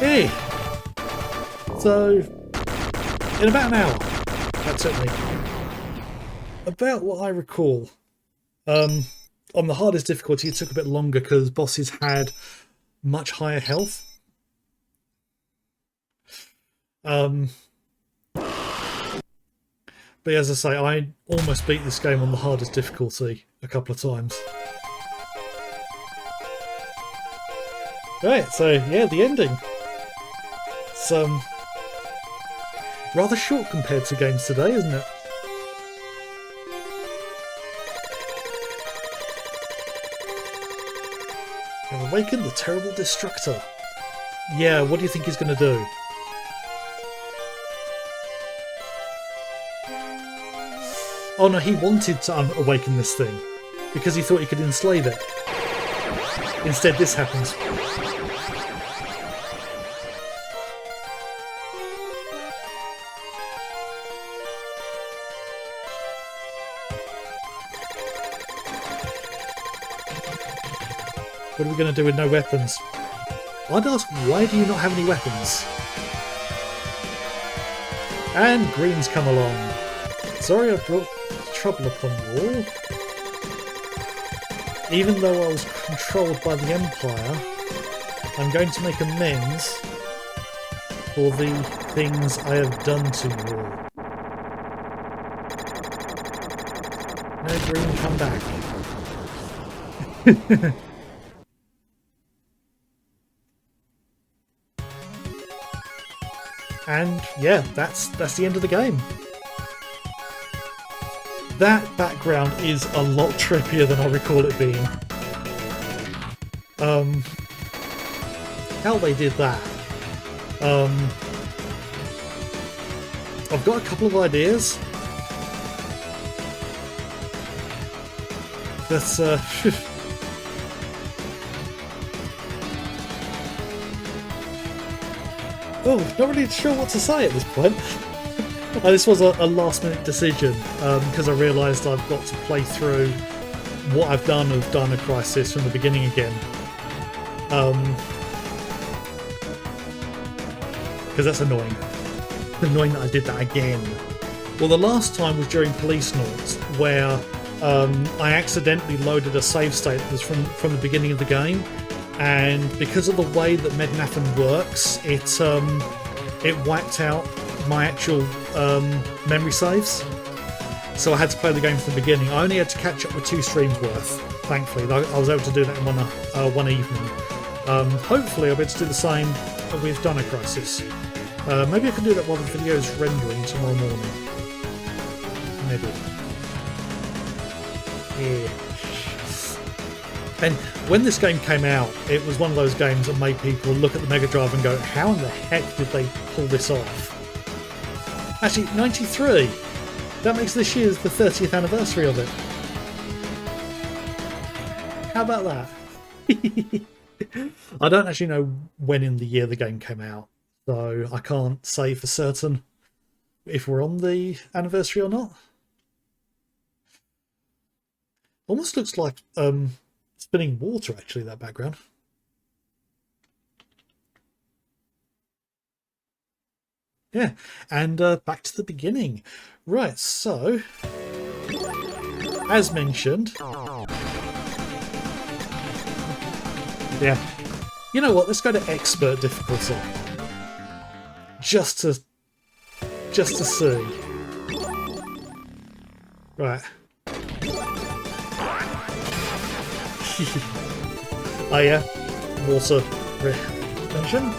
Hey! So, in about an hour, that took me. About what I recall. On the hardest difficulty, it took a bit longer because bosses had much higher health. But as I say, I almost beat this game on the hardest difficulty a couple of times. Right, so yeah, the ending. It's rather short compared to games today, isn't it? You've awakened the terrible destructor. Yeah, what do you think he's going to do? Oh no, he wanted to awaken this thing because he thought he could enslave it. Instead, this happens. What are we going to do with no weapons? I'd ask, why do you not have any weapons? And green's come along. Sorry I brought trouble upon you all. Even though I was controlled by the Empire, I'm going to make amends for the things I have done to you all. No, green, come back. And yeah, that's the end of the game. That background is a lot trippier than I recall it being. How they did that. I've got a couple of ideas. That's oh, not really sure what to say at this point. This was a last-minute decision because I realised I've got to play through what I've done of Dino Crisis from the beginning again. Because that's annoying. Annoying that I did that again. Well, the last time was during Police Nauts, where I accidentally loaded a save state that was from the beginning of the game, and because of the way that Mednafen works, it wiped out my actual memory saves, so I had to play the game from the beginning. I only had to catch up with 2 streams worth, thankfully. I was able to do that in one evening. Hopefully I'll be able to do the same with Dino Crisis. Maybe I can do that while the video is rendering tomorrow morning. Maybe. Yeah. And when this game came out, it was one of those games that made people look at the Mega Drive and go, how in the heck did they pull this off? Actually, 93! That makes this year's the 30th anniversary of it. How about that? I don't actually know when in the year the game came out, so I can't say for certain if we're on the anniversary or not. Almost looks like spinning water, actually, that background. Yeah, and back to the beginning. Right, so, as mentioned... Yeah. You know what, let's go to expert difficulty. Just to see. Right. Oh yeah, water retention.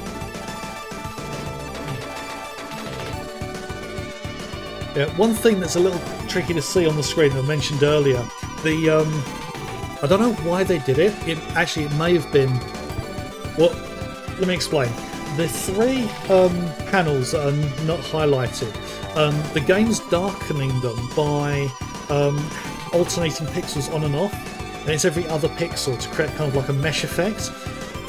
Yeah, one thing that's a little tricky to see on the screen I mentioned earlier, the I don't know why they did it. It may have been Well, let me explain. The three panels that are not highlighted, the game's darkening them by alternating pixels on and off, and it's every other pixel to create kind of like a mesh effect,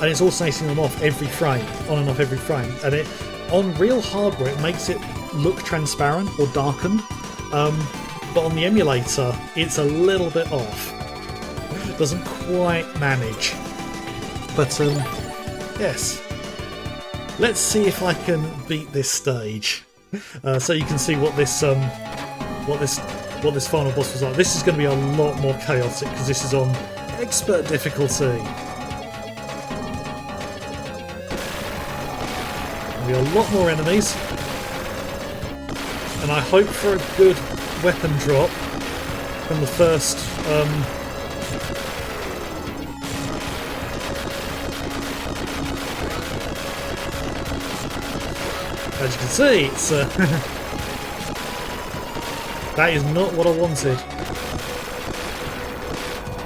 and it's alternating them off every frame, on and off every frame, and it on real hardware it makes it look transparent or darkened, but on the emulator it's a little bit off. It doesn't quite manage, but yes. Let's see if I can beat this stage, so you can see what this final boss was like. This is going to be a lot more chaotic because this is on expert difficulty. There'll be a lot more enemies, and I hope for a good weapon drop from the first. As you can see, it's that is not what I wanted.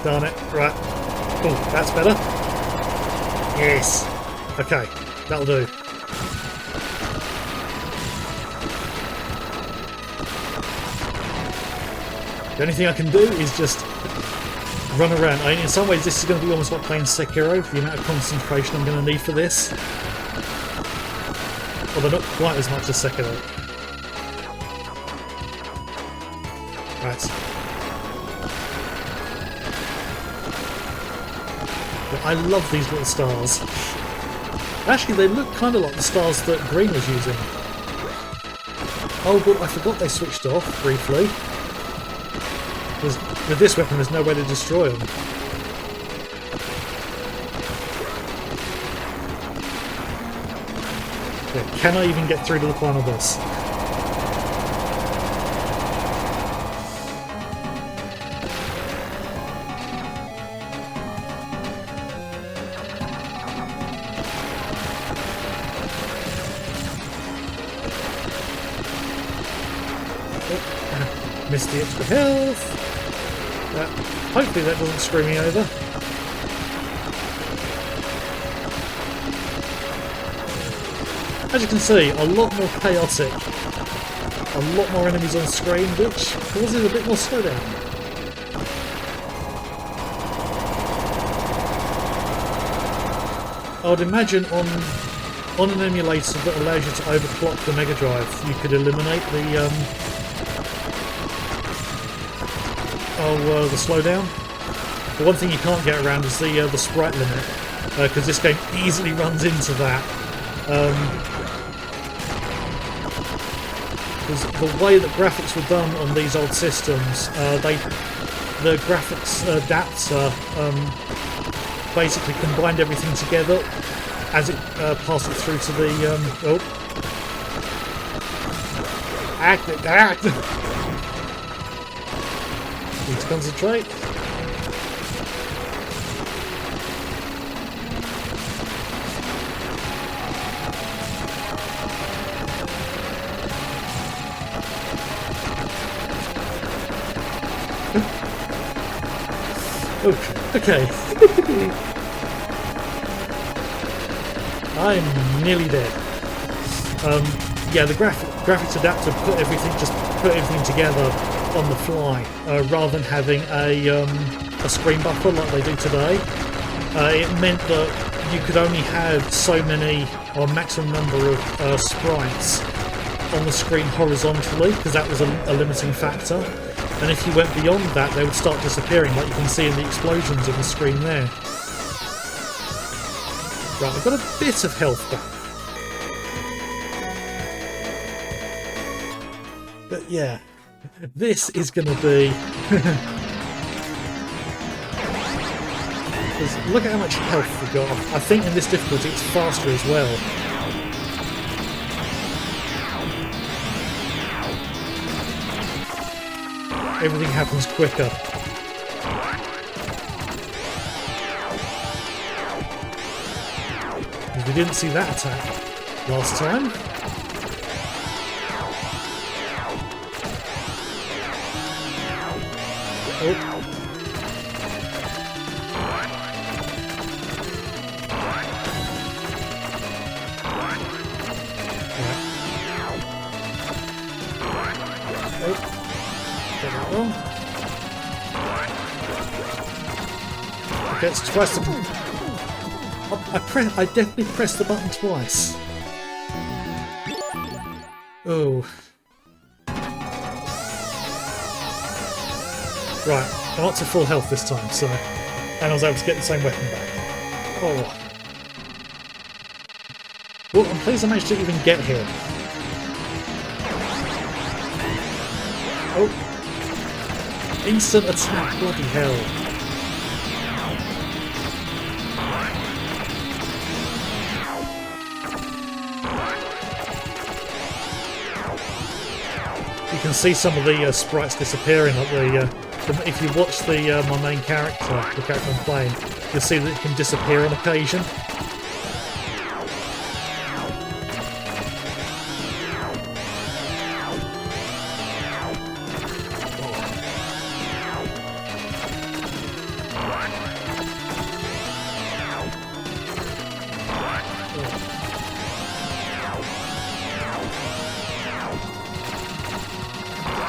Darn it. Right. Oh, that's better. Yes. Okay, that'll do. The only thing I can do is just run around. I mean, in some ways this is going to be almost like playing Sekiro, the amount of concentration I'm going to need for this. Although not quite as much as Sekiro. Right. But I love these little stars. Actually, they look kind of like the stars that Green was using. Oh, but I forgot they switched off briefly. With this weapon, there's no way to destroy them. Yeah, can I even get through to the final boss? Oh, missed the extra health. Hopefully that doesn't screw me over. As you can see, a lot more chaotic, a lot more enemies on screen, which causes a bit more slowdown. I would imagine on an emulator that allows you to overclock the Mega Drive, you could eliminate the the slowdown. The one thing you can't get around is the sprite limit, because this game easily runs into that. Because the way that graphics were done on these old systems, the graphics adapter basically combined everything together as it passed it through to the act. Need to concentrate. Okay. I'm nearly dead. Yeah, the graphics adapter put everything together on the fly, rather than having a screen buffer like they do today. It meant that you could only have so many, or maximum number of sprites on the screen horizontally, because that was a limiting factor. And if you went beyond that, they would start disappearing, like you can see in the explosions on the screen there. Right, I've got a bit of health back. But yeah, this is going to be... Look at how much health we've got. I think in this difficulty it's faster as well. Everything happens quicker. We didn't see that attack last time. Oh. wrong? Okay, it's twice the... I definitely pressed the button twice. Oh. Right, I'm up to full health this time, so... And I was able to get the same weapon back. Oh. Well, I'm pleased I managed to even get here. Oh. Instant attack, bloody hell. You can see some of the sprites disappearing. Like if you watch the my main character, the character I'm playing, you'll see that it can disappear on occasion.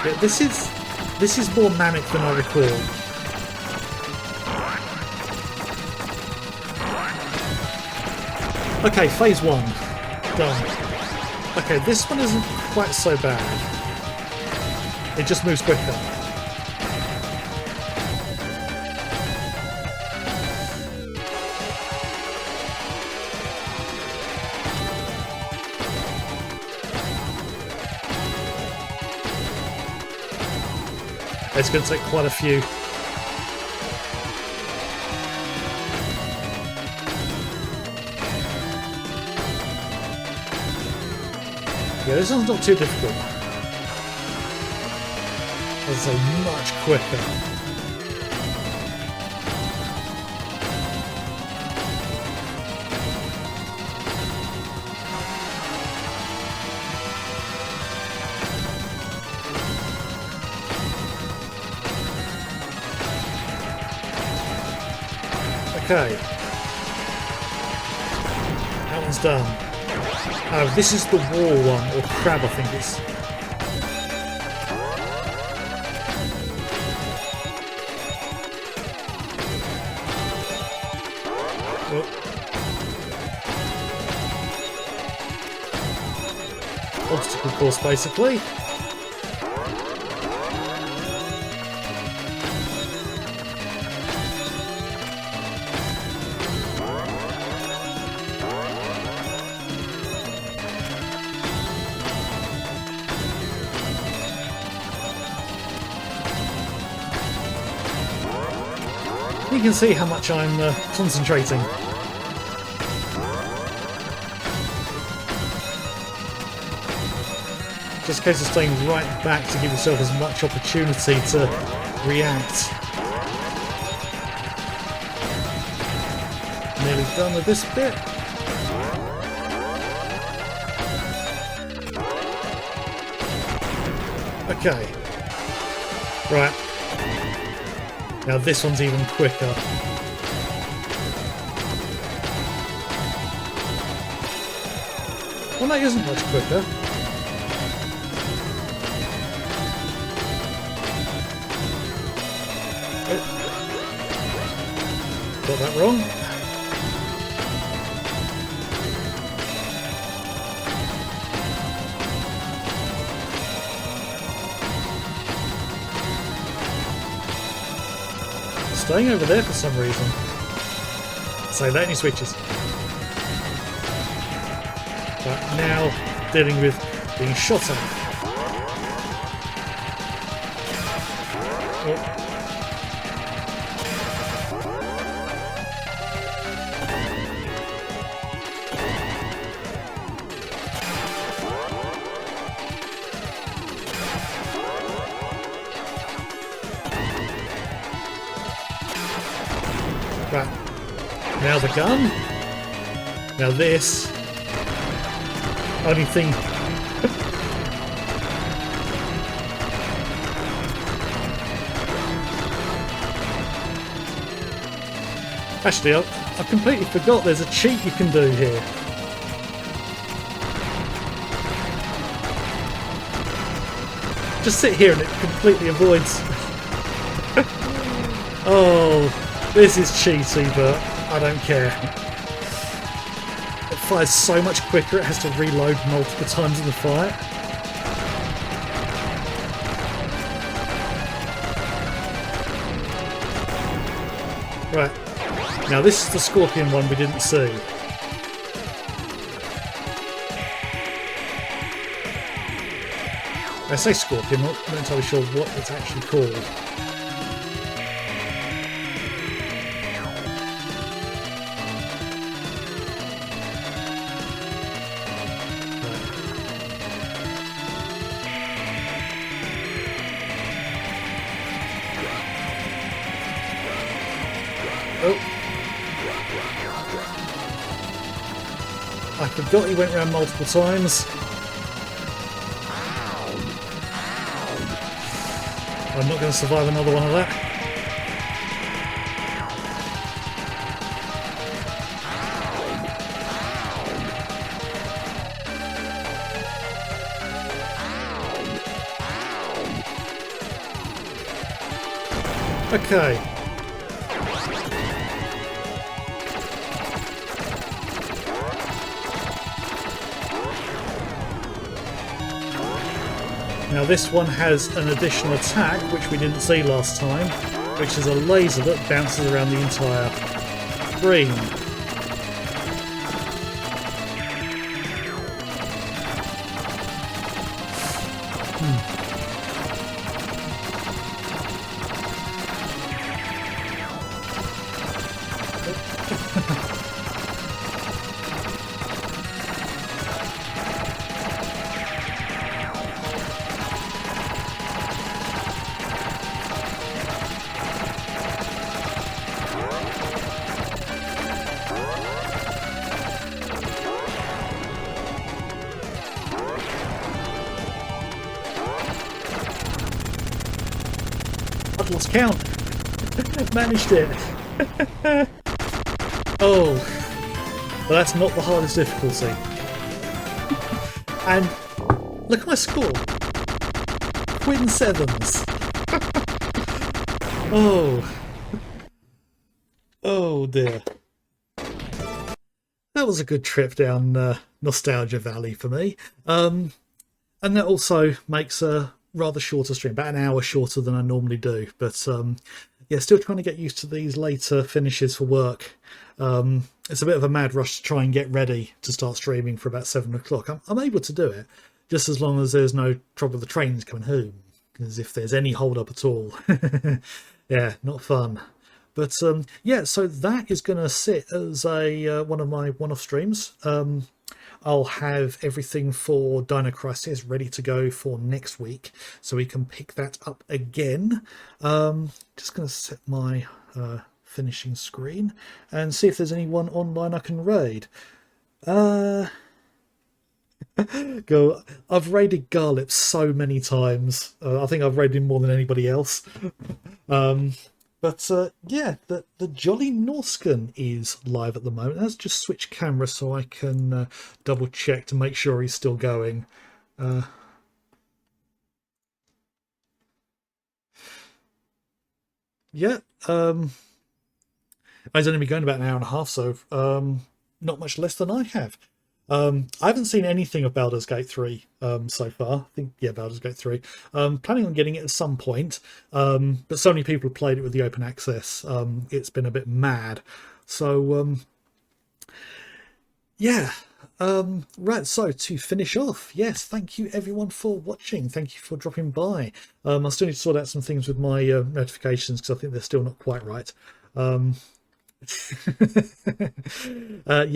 Yeah, this is more manic than I recall. Okay, phase 1 done. Okay, this one isn't quite so bad. It just moves quicker. It's going to take quite a few. Yeah, this one's not too difficult. As I say, much quicker. Okay. That one's done. Oh, this is the wall one, or crab I think it's. Oh. Obstacle course basically. You can see how much I'm concentrating. Just a case of staying right back to give yourself as much opportunity to react. Nearly done with this bit. Okay. Right. Now this one's even quicker. Well, that isn't much quicker. Oh. Got that wrong. Staying over there for some reason. So that only switches. But now dealing with being shot at. Oh. Right, now the gun, now this, only thing, actually I completely forgot there's a cheat you can do here. just sit here and it completely avoids. Oh, this is cheaty, but I don't care. It fires so much quicker, it has to reload multiple times in the fight. Right, now this is the Scorpion one we didn't see. I say Scorpion, I'm not entirely sure what it's actually called. Oh. I forgot he went around multiple times. I'm not going to survive another one of that. Okay. Now this one has an additional attack, which we didn't see last time, which is a laser that bounces around the entire screen. I've lost count. Managed it. Oh, well, that's not the hardest difficulty. And look at my score. Quinn sevens. Oh. Oh dear. That was a good trip down Nostalgia Valley for me. And that also makes a rather shorter stream, about an hour shorter than I normally do. But yeah, still trying to get used to these later finishes for work. It's a bit of a mad rush to try and get ready to start streaming for about 7 o'clock. I'm able to do it, just as long as there's no trouble with the trains coming home. Because if there's any hold up at all, yeah, not fun. But yeah, so that is going to sit as a one of my one-off streams. I'll have everything for Dino Crisis ready to go for next week, so we can pick that up again. Just going to set my finishing screen and see if there's anyone online I can raid. Go. I've raided Garlip so many times. I think I've raided him more than anybody else. But yeah, the Jolly Norscan is live at the moment. Let's just switch camera so I can double check to make sure he's still going. Yeah, he's only been going about an hour and a half, so not much less than I have. I haven't seen anything of Baldur's Gate 3 so far. I think, yeah, Baldur's Gate 3. Planning on getting it at some point, but so many people have played it with the open access. It's been a bit mad. So, yeah. Right, so to finish off, yes, thank you everyone for watching. Thank you for dropping by. I still need to sort out some things with my notifications because I think they're still not quite right. Yeah,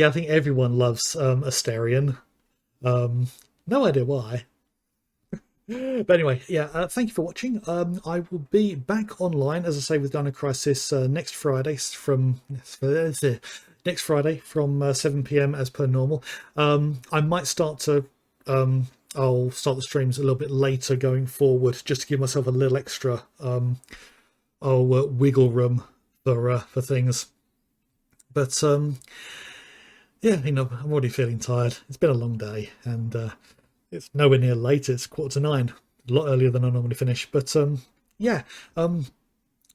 I think everyone loves Asterion. No idea why. But anyway, yeah, thank you for watching. I will be back online, as I say, with Dino Crisis next Friday from 7 PM as per normal. I might start to I'll start the streams a little bit later going forward, just to give myself a little extra wiggle room for things. But yeah, you know, I'm already feeling tired. It's been a long day, and it's nowhere near late. It's 8:45. a lot earlier than I normally finish. But yeah,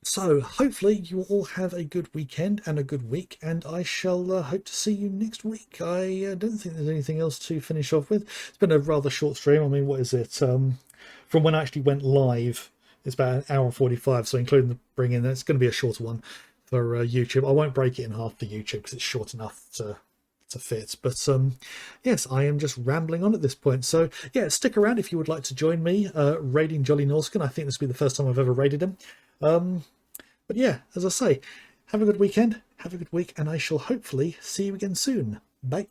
so hopefully you all have a good weekend and a good week, and I shall hope to see you next week. I don't think there's anything else to finish off with. It's been a rather short stream. I mean, what is it? From when I actually went live, it's about an hour and 45, so including the bring in, it's going to be a shorter one for YouTube. I won't break it in half for YouTube because it's short enough to fit. But yes, I am just rambling on at this point. So yeah, stick around if you would like to join me raiding Jolly Norskin. I think this will be the first time I've ever raided him. But yeah, as I say, have a good weekend, have a good week, and I shall hopefully see you again soon. Bye.